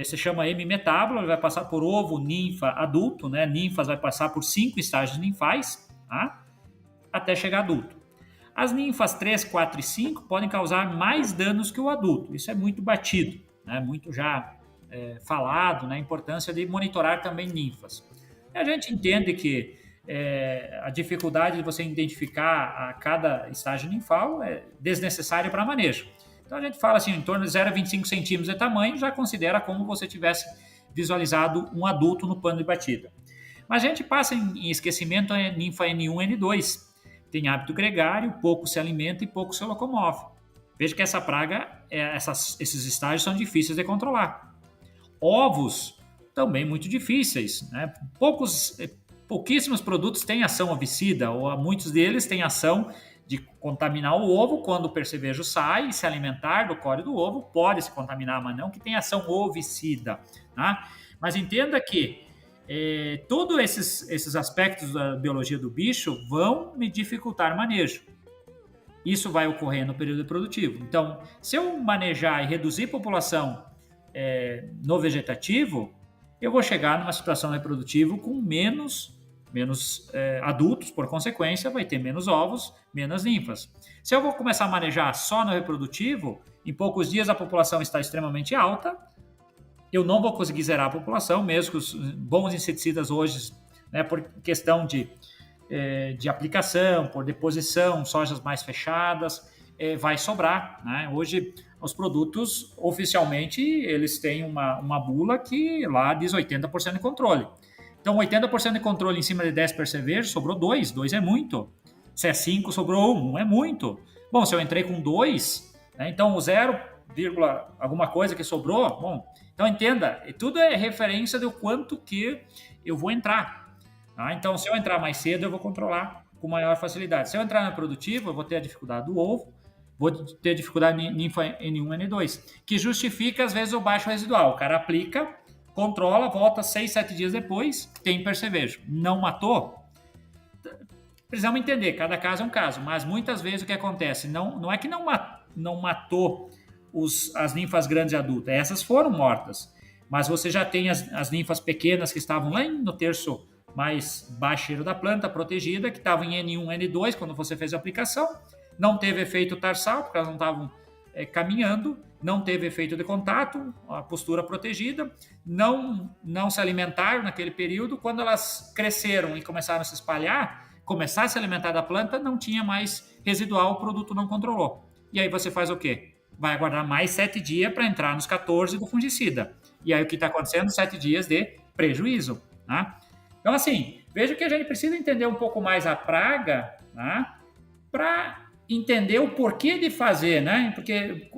se chama hemimetábulo, ele vai passar por ovo, ninfa, adulto, né? Ninfas vai passar por 5 estágios ninfais, tá? Até chegar adulto. As ninfas 3, 4 e 5 podem causar mais danos que o adulto. Isso é muito batido, né? Muito já falado, né? A importância de monitorar também ninfas. E a gente entende que a dificuldade de você identificar a cada estágio ninfal é desnecessária para manejo. Então a gente fala assim, em torno de 0,25 centímetros de tamanho, já considera como você tivesse visualizado um adulto no pano de batida. Mas a gente passa em esquecimento a ninfa N1, N2. Tem hábito gregário, pouco se alimenta e pouco se locomove. Veja que essa praga, esses estágios são difíceis de controlar. Ovos, também muito difíceis. Né? Pouquíssimos produtos têm ação ovicida, ou muitos deles têm ação de contaminar o ovo quando o percevejo sai e se alimentar do core do ovo, pode se contaminar, mas não que tenha ação ovicida. Tá? Mas entenda que todos esses aspectos da biologia do bicho vão me dificultar o manejo. Isso vai ocorrer no período reprodutivo. Então, se eu manejar e reduzir a população no vegetativo, eu vou chegar numa situação reprodutiva com menos adultos, por consequência, vai ter menos ovos, menos ninfas. Se eu vou começar a manejar só no reprodutivo, em poucos dias a população está extremamente alta, eu não vou conseguir zerar a população, mesmo que os bons inseticidas hoje, né, por questão de aplicação, por deposição, sojas mais fechadas, vai sobrar. Né? Hoje, os produtos, oficialmente, eles têm uma bula que lá diz 80% de controle. Então, 80% de controle em cima de 10 percevejos, sobrou 2. 2 é muito. Se é 5, sobrou 1. 1 é muito. Bom, se eu entrei com 2, né, então o 0, alguma coisa que sobrou, bom, então entenda, tudo é referência do quanto que eu vou entrar. Tá? Então, se eu entrar mais cedo, eu vou controlar com maior facilidade. Se eu entrar no produtivo, eu vou ter a dificuldade do ovo, vou ter dificuldade ninfa N1, N2, que justifica, às vezes, o baixo residual. O cara aplica, controla, volta 6, 7 dias depois, tem percevejo. Não matou? Precisamos entender, cada caso é um caso, mas muitas vezes o que acontece, não é que não matou as ninfas grandes e adultas, essas foram mortas, mas você já tem as ninfas pequenas que estavam lá no terço mais baixeiro da planta, protegida, que estavam em N1, N2, quando você fez a aplicação, não teve efeito tarsal, porque elas não estavam caminhando, não teve efeito de contato, a postura protegida, não se alimentaram naquele período. Quando elas cresceram e começaram a se espalhar, começar a se alimentar da planta, não tinha mais residual, o produto não controlou. E aí você faz o quê? vai aguardar mais 7 dias para entrar nos 14 do fungicida. E aí o que está acontecendo? 7 dias de prejuízo. Né? Então, assim, veja que a gente precisa entender um pouco mais a praga, né? Para entender o porquê de fazer, né? Porque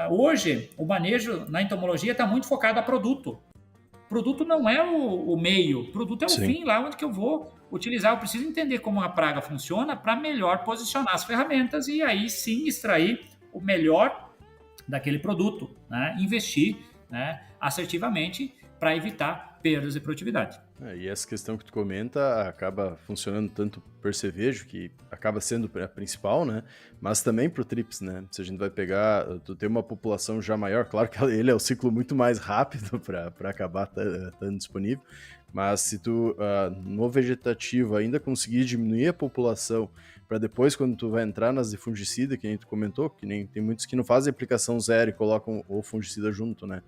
hoje o manejo na entomologia está muito focado a produto. Produto não é o meio, produto é o Sim. fim, lá onde que eu vou utilizar. Eu preciso entender como a praga funciona para melhor posicionar as ferramentas e aí sim extrair o melhor daquele produto, né? Investir, né, assertivamente para evitar perdas de produtividade. E essa questão que tu comenta acaba funcionando tanto para o percevejo, que acaba sendo a principal, né? Mas também para o trips, né? Se a gente vai pegar, tu tem uma população já maior, claro que ele é o ciclo muito mais rápido para acabar estando disponível, mas se tu, no vegetativo, ainda conseguir diminuir a população para depois, quando tu vai entrar nas de fungicida, que nem tu comentou, que nem tem muitos que não fazem aplicação zero e colocam o fungicida junto, né?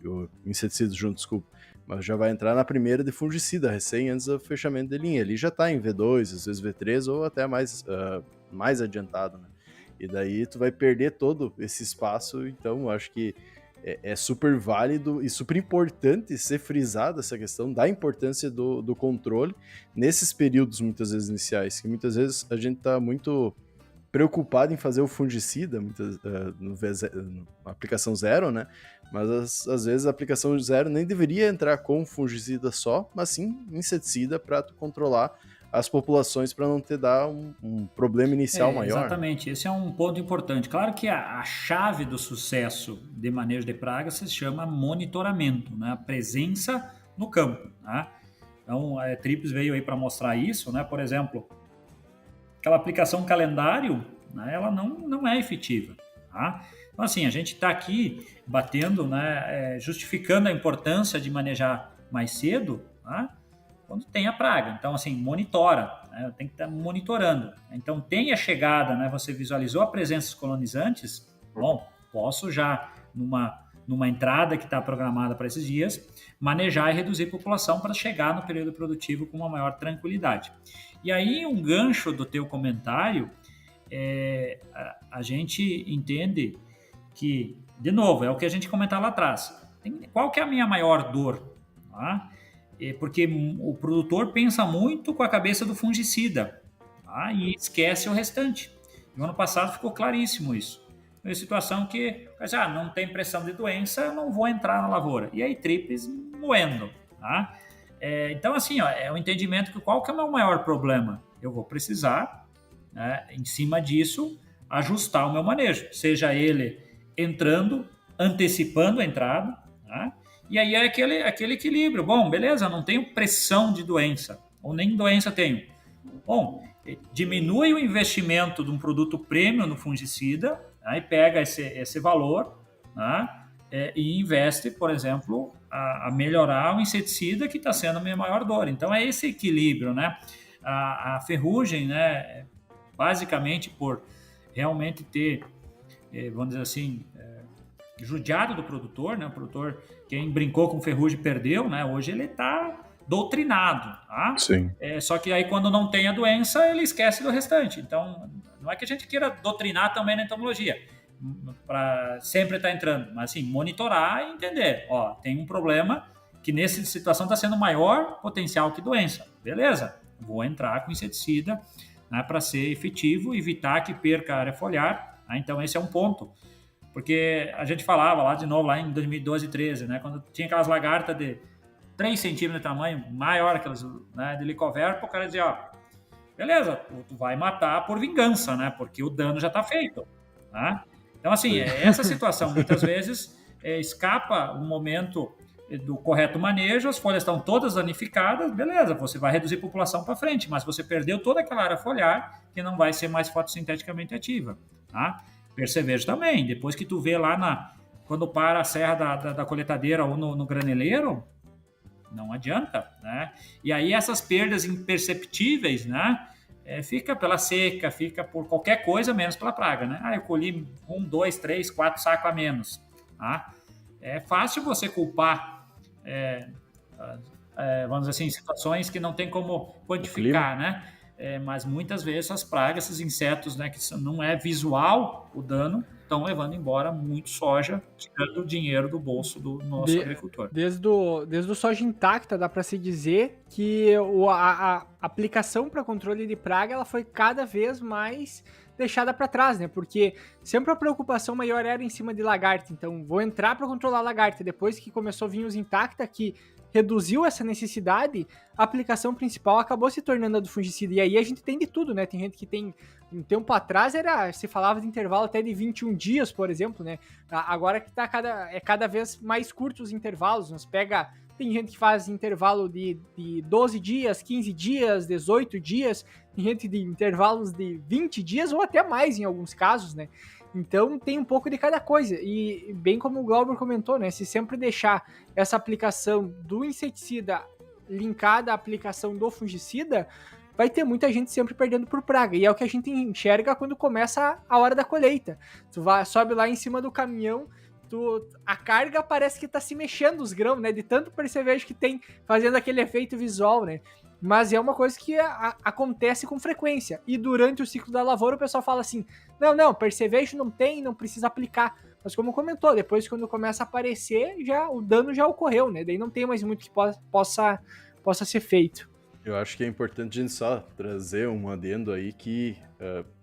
O inseticida junto, desculpa. Mas já vai entrar na primeira de fungicida, recém antes do fechamento de linha. Ali já está em V2, às vezes V3 ou até mais adiantado, né? E daí tu vai perder todo esse espaço, então acho que é super válido e super importante ser frisada essa questão da importância do controle nesses períodos, muitas vezes, iniciais, que muitas vezes a gente está muito preocupado em fazer o fungicida, na aplicação zero, né? Mas às vezes a aplicação zero nem deveria entrar com fungicida só, mas sim inseticida para tu controlar as populações para não ter dar um problema inicial maior. Exatamente, esse é um ponto importante. Claro que a chave do sucesso de manejo de pragas se chama monitoramento, né? A presença no campo. Né? Então, a Trips veio aí para mostrar isso, né? Por exemplo, aquela aplicação calendário, né, ela não é efetiva. Tá? Então, assim, a gente está aqui batendo, né, justificando a importância de manejar mais cedo, tá? Quando tem a praga. Então, assim, monitora, né, tem que estar monitorando. Então, tem a chegada, né, você visualizou a presença dos colonizantes, bom, posso já, numa entrada que está programada para esses dias, manejar e reduzir a população para chegar no período produtivo com uma maior tranquilidade. E aí, um gancho do teu comentário, a gente entende que, de novo, é o que a gente comentou lá atrás. Qual que é a minha maior dor? Tá? Porque o produtor pensa muito com a cabeça do fungicida, tá? E esquece o restante. No ano passado ficou claríssimo isso. É uma situação que, não tem pressão de doença, eu não vou entrar na lavoura. E aí, trips moendo. Tá? Então, assim, é o entendimento que qual que é o meu maior problema? Eu vou precisar, né, em cima disso, ajustar o meu manejo. Seja ele entrando, antecipando a entrada, tá? E aí é aquele equilíbrio. Bom, beleza, não tenho pressão de doença, ou nem doença tenho. Bom, diminui o investimento de um produto premium no fungicida, aí pega esse valor, né, e investe, por exemplo, a melhorar o inseticida que está sendo a minha maior dor. Então é esse equilíbrio, né? A ferrugem, né, basicamente por realmente ter, vamos dizer assim, judiado do produtor, né? O produtor, quem brincou com ferrugem perdeu, né? Hoje ele está doutrinado, tá? Sim. Só que aí quando não tem a doença, ele esquece do restante. Então, não é que a gente queira doutrinar também na entomologia, para sempre estar entrando, mas assim, monitorar e entender, ó, tem um problema que nessa situação está sendo maior potencial que doença. Beleza, vou entrar com inseticida, né, para ser efetivo, evitar que perca a área foliar. Né? Então, esse é um ponto. Porque a gente falava lá de novo, lá em 2012 e 2013, né, quando tinha aquelas lagartas de 3 centímetros de tamanho, maior que elas, né, de licoverpa, o cara dizia, ó, beleza, tu vai matar por vingança, né, porque o dano já está feito. Tá? Então, assim, essa situação muitas vezes escapa o momento do correto manejo, as folhas estão todas danificadas, beleza, você vai reduzir a população para frente, mas você perdeu toda aquela área foliar que não vai ser mais fotossinteticamente ativa. Tá? Percevejo também, depois que tu vê lá quando para a serra da coletadeira ou no graneleiro, não adianta, né? E aí essas perdas imperceptíveis, né? Fica pela seca, fica por qualquer coisa, menos pela praga, né? Eu colhi 1, 2, 3, 4 sacos a menos. Tá? É fácil você culpar, vamos dizer assim, situações que não tem como quantificar, né? Mas muitas vezes as pragas, esses insetos, né, que não é visual o dano, estão levando embora muito soja, tirando o dinheiro do bolso do nosso De- agricultor. desde o soja intacta, dá para se dizer que a aplicação para controle de praga ela foi cada vez mais deixada para trás, né? Porque sempre a preocupação maior era em cima de lagarta. Então, vou entrar para controlar a lagarta. Depois que começou a vir os intacta, que reduziu essa necessidade, a aplicação principal acabou se tornando a do fungicida. E aí a gente tem de tudo, né? Tem gente que tem. Um tempo atrás se falava de intervalo até de 21 dias, por exemplo, né? Agora que tá cada vez mais curtos os intervalos. Tem gente que faz intervalo de 12 dias, 15 dias, 18 dias, tem gente de intervalos de 20 dias ou até mais em alguns casos, né? Então tem um pouco de cada coisa. E bem como o Glauber comentou, né? Se sempre deixar essa aplicação do inseticida linkada à aplicação do fungicida, vai ter muita gente sempre perdendo por praga. E é o que a gente enxerga quando começa a hora da colheita. Sobe lá em cima do caminhão, a carga parece que tá se mexendo os grãos, né? De tanto percevejo que tem fazendo aquele efeito visual, né? Mas é uma coisa que acontece com frequência. E durante o ciclo da lavoura o pessoal fala assim, não, percevejo não tem, não precisa aplicar. Mas como comentou, depois quando começa a aparecer, o dano já ocorreu, né? Daí não tem mais muito que possa ser feito. Eu acho que é importante a gente só trazer um adendo aí que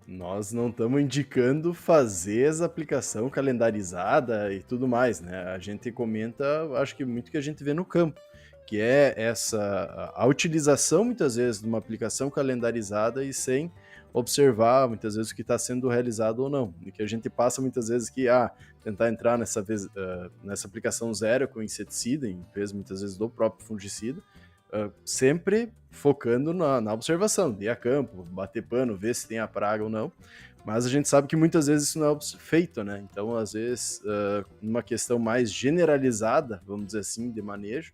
nós não estamos indicando fazer essa aplicação calendarizada e tudo mais, né? A gente comenta, acho que muito que a gente vê no campo, que é a utilização muitas vezes de uma aplicação calendarizada e sem observar muitas vezes o que está sendo realizado ou não. E que a gente passa muitas vezes que tentar entrar nessa aplicação zero com inseticida, em vez muitas vezes do próprio fungicida, sempre focando na observação, de ir a campo, bater pano, ver se tem a praga ou não, mas a gente sabe que muitas vezes isso não é feito, né? Então, às vezes, numa questão mais generalizada, vamos dizer assim, de manejo,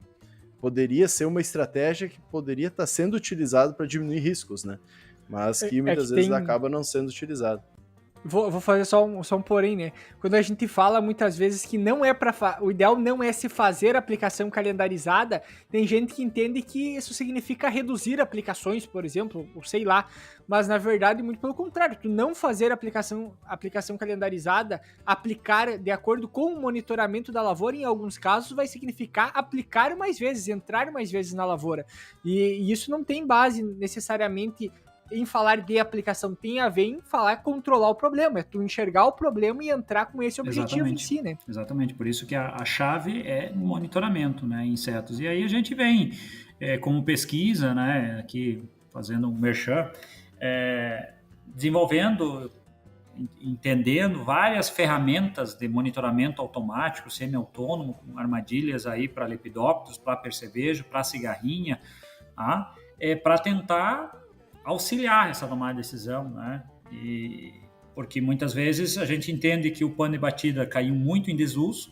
poderia ser uma estratégia que poderia estar sendo utilizada para diminuir riscos, né? Mas que muitas vezes acaba não sendo utilizado. Vou fazer só um porém, né? Quando a gente fala muitas vezes que não é o ideal não é se fazer aplicação calendarizada, tem gente que entende que isso significa reduzir aplicações, por exemplo, ou sei lá, mas na verdade muito pelo contrário, tu não fazer aplicação calendarizada, aplicar de acordo com o monitoramento da lavoura, em alguns casos vai significar aplicar mais vezes, entrar mais vezes na lavoura, e isso não tem base necessariamente em falar de aplicação, tem a ver em falar controlar o problema, é tu enxergar o problema e entrar com esse objetivo em si, né? Exatamente, por isso que a chave é monitoramento, né, insetos. E aí a gente vem como pesquisa, né, aqui fazendo um merchan, desenvolvendo, entendendo várias ferramentas de monitoramento automático, semi-autônomo, com armadilhas aí para lepidópteros, para percevejo, para cigarrinha, para tentar auxiliar essa tomada de decisão, né? Porque muitas vezes a gente entende que o pano de batida caiu muito em desuso,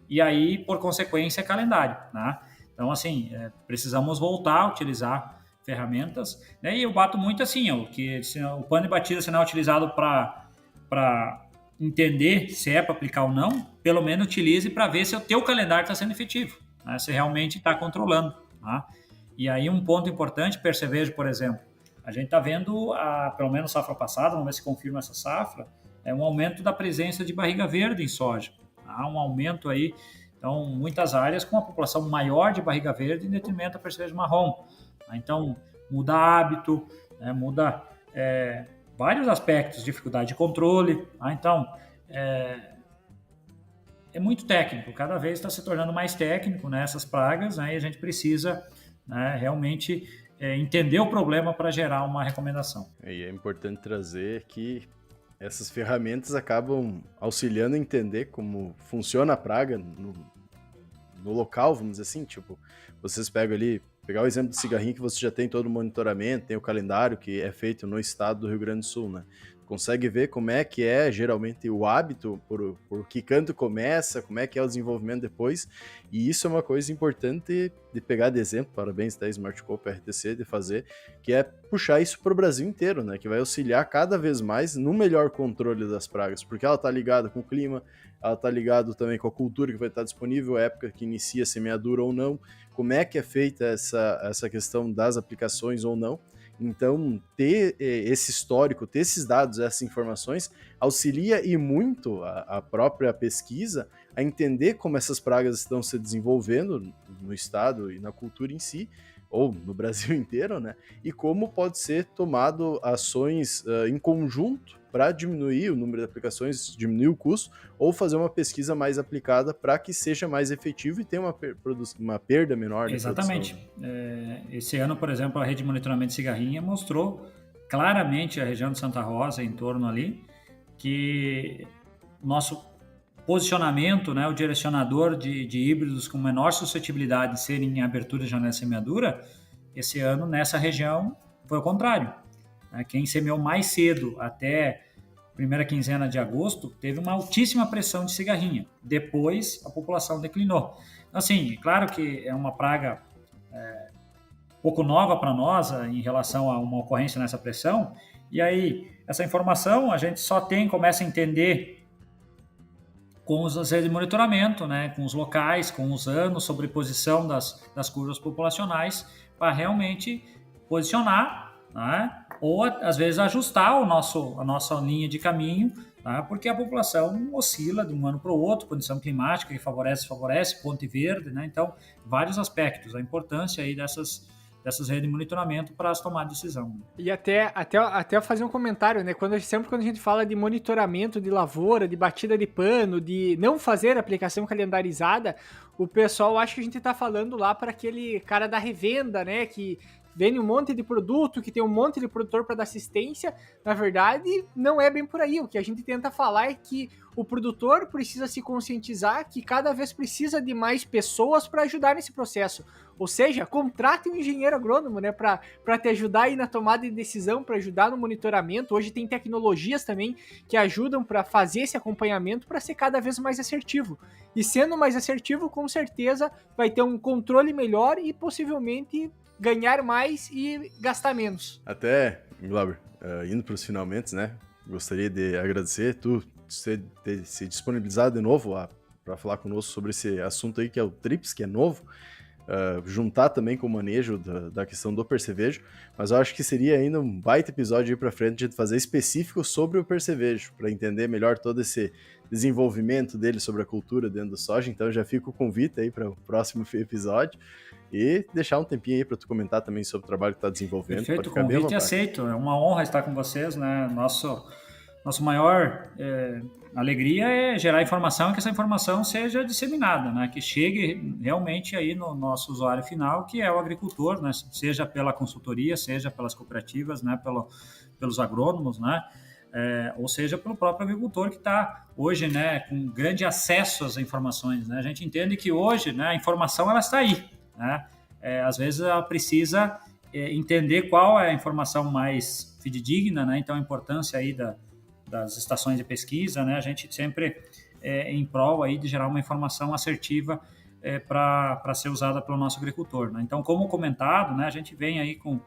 e aí, por consequência, é calendário, né? Então, assim, precisamos voltar a utilizar ferramentas, né? E eu bato muito assim, que o pano de batida, se não é utilizado para entender se é para aplicar ou não, pelo menos utilize para ver se o teu calendário está sendo efetivo, né? Se realmente está controlando, tá? E aí um ponto importante, percevejo, por exemplo, a gente está vendo, pelo menos safra passada, vamos ver se confirma essa safra, um aumento da presença de barriga verde em soja. Há um aumento aí, então, muitas áreas com uma população maior de barriga verde em detrimento da percevejo marrom. Então, muda hábito, muda vários aspectos, dificuldade de controle. Então, é muito técnico, cada vez está se tornando mais técnico, né, essas pragas, né, e a gente precisa realmente entender o problema para gerar uma recomendação. E é importante trazer que essas ferramentas acabam auxiliando a entender como funciona a praga no local, vamos dizer assim, tipo, vocês pegam ali, pegar o exemplo do cigarrinho que você já tem todo o monitoramento, tem o calendário que é feito no estado do Rio Grande do Sul, né? Consegue ver como é que é geralmente o hábito, por que canto começa, como é que é o desenvolvimento depois, e isso é uma coisa importante de pegar de exemplo, parabéns da Smart Coop RTC de fazer, que é puxar isso para o Brasil inteiro, né, que vai auxiliar cada vez mais no melhor controle das pragas, porque ela está ligada com o clima, ela está ligada também com a cultura que vai estar disponível, a época que inicia a semeadura ou não, como é que é feita essa questão das aplicações ou não, Então, ter esse histórico, ter esses dados, essas informações, auxilia e muito a própria pesquisa a entender como essas pragas estão se desenvolvendo no estado e na cultura em si, ou no Brasil inteiro, né? E como pode ser tomado ações em conjunto para diminuir o número de aplicações, diminuir o custo, ou fazer uma pesquisa mais aplicada para que seja mais efetivo e tenha uma perda menor de produção. Exatamente. Esse ano, por exemplo, a rede de monitoramento de cigarrinha mostrou claramente a região de Santa Rosa, em torno ali, que nosso posicionamento, né, o direcionador de híbridos com menor suscetibilidade de serem em abertura de janela semeadura, esse ano nessa região foi o contrário. Quem semeou mais cedo, até primeira quinzena de agosto, teve uma altíssima pressão de cigarrinha. Depois, a população declinou. Então, assim, claro que é uma praga pouco nova para nós em relação a uma ocorrência nessa pressão. E aí, essa informação a gente só começa a entender com as redes de monitoramento, né, com os locais, com os anos, sobreposição das curvas populacionais, para realmente posicionar, né, ou às vezes ajustar a nossa linha de caminho, tá, porque a população oscila de um ano para o outro, condição climática que favorece, ponte verde, né, então vários aspectos, a importância aí dessas redes de monitoramento para as tomadas de decisão. E até fazer um comentário, né? Sempre quando a gente fala de monitoramento de lavoura, de batida de pano, de não fazer aplicação calendarizada, o pessoal acha que a gente tá falando lá para aquele cara da revenda, né? Que vende um monte de produto, que tem um monte de produtor para dar assistência. Na verdade, não é bem por aí. O que a gente tenta falar é que o produtor precisa se conscientizar que cada vez precisa de mais pessoas para ajudar nesse processo. Ou seja, contrate um engenheiro agrônomo, né, para te ajudar aí na tomada de decisão, para ajudar no monitoramento. Hoje tem tecnologias também que ajudam para fazer esse acompanhamento para ser cada vez mais assertivo. E sendo mais assertivo, com certeza vai ter um controle melhor e possivelmente ganhar mais e gastar menos. Até, Glauber, indo para os finalmente, né? Gostaria de agradecer tu ter se disponibilizado de novo para falar conosco sobre esse assunto aí que é o TRIPS, que é novo. Juntar também com o manejo da questão do percevejo, mas eu acho que seria ainda um baita episódio aí para frente de fazer específico sobre o percevejo, para entender melhor todo esse desenvolvimento dele sobre a cultura dentro do soja. Então já fica o convite aí para o próximo episódio e deixar um tempinho aí para tu comentar também sobre o trabalho que está desenvolvendo. Perfeito, convite aceito. É uma honra estar com vocês, né? Nosso maior alegria é gerar informação e que essa informação seja disseminada, né? Que chegue realmente aí no nosso usuário final, que é o agricultor, né? Seja pela consultoria, seja pelas cooperativas, né? Pelos agrônomos, né? Ou seja, pelo próprio agricultor que está hoje, né, com grande acesso às informações, né? A gente entende que hoje, né, a informação ela está aí, né? Às vezes ela precisa entender qual é a informação mais fidedigna, né? Então a importância aí das estações de pesquisa, né? A gente sempre em prol aí de gerar uma informação assertiva para ser usada pelo nosso agricultor, né? Então, como comentado, né, a gente vem aí com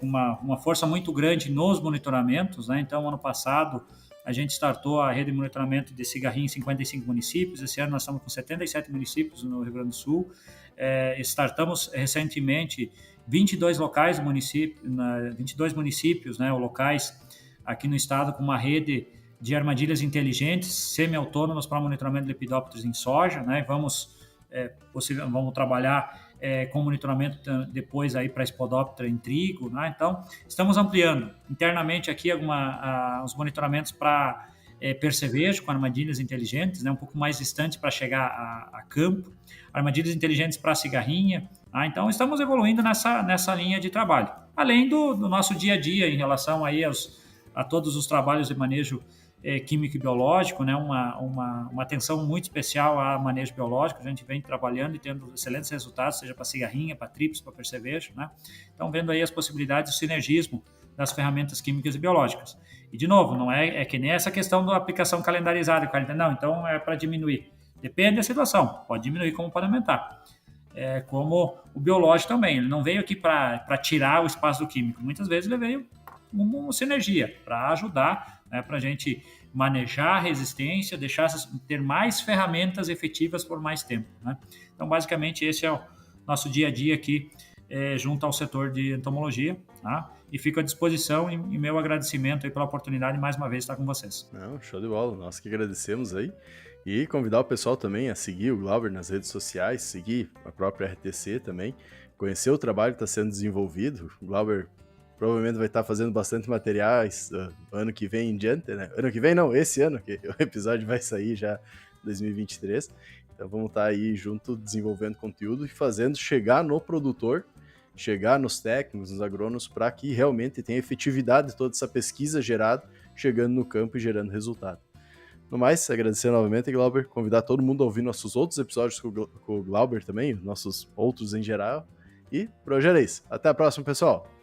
uma força muito grande nos monitoramentos, né? Então, ano passado, a gente startou a rede de monitoramento de cigarrinha em 55 municípios. Esse ano nós estamos com 77 municípios no Rio Grande do Sul. Startamos recentemente 22 locais do município, 22 municípios, né, ou locais aqui no estado com uma rede de armadilhas inteligentes, semi-autônomas para monitoramento de lepidópteros em soja, né? Vamos trabalhar com monitoramento depois aí para espodóptera em trigo, né? Então, estamos ampliando internamente aqui os monitoramentos para percevejo com armadilhas inteligentes, né? Um pouco mais distante para chegar a campo, armadilhas inteligentes para cigarrinha, tá? Então, estamos evoluindo nessa linha de trabalho, além do nosso dia a dia em relação aí a todos os trabalhos de manejo químico e biológico, né? Uma atenção muito especial a manejo biológico. A gente vem trabalhando e tendo excelentes resultados, seja para cigarrinha, para trips, para percevejo, né? Então, vendo aí as possibilidades do sinergismo das ferramentas químicas e biológicas. E, de novo, não é que nem essa questão da aplicação calendarizada. Não, então é para diminuir. Depende da situação. Pode diminuir como pode aumentar. Como o biológico também. Ele não veio aqui para tirar o espaço do químico. Muitas vezes ele veio uma sinergia para ajudar, né, para a gente manejar a resistência, ter mais ferramentas efetivas por mais tempo, né? Então, basicamente, esse é o nosso dia a dia aqui junto ao setor de entomologia, tá? E fico à disposição e meu agradecimento aí pela oportunidade de mais uma vez estar com vocês. Não, show de bola, nós que agradecemos aí. E convidar o pessoal também a seguir o Glauber nas redes sociais, seguir a própria RTC também, conhecer o trabalho que está sendo desenvolvido. O Glauber provavelmente vai estar fazendo bastante materiais ano que vem em diante, né? Ano que vem não, esse ano, que o episódio vai sair já em 2023. Então vamos estar aí junto desenvolvendo conteúdo e fazendo chegar no produtor, chegar nos técnicos, nos agrônomos, para que realmente tenha efetividade toda essa pesquisa gerada, chegando no campo e gerando resultado. No mais, agradecer novamente, Glauber, convidar todo mundo a ouvir nossos outros episódios com o Glauber também, nossos outros em geral. E por hoje era isso. Até a próxima, pessoal!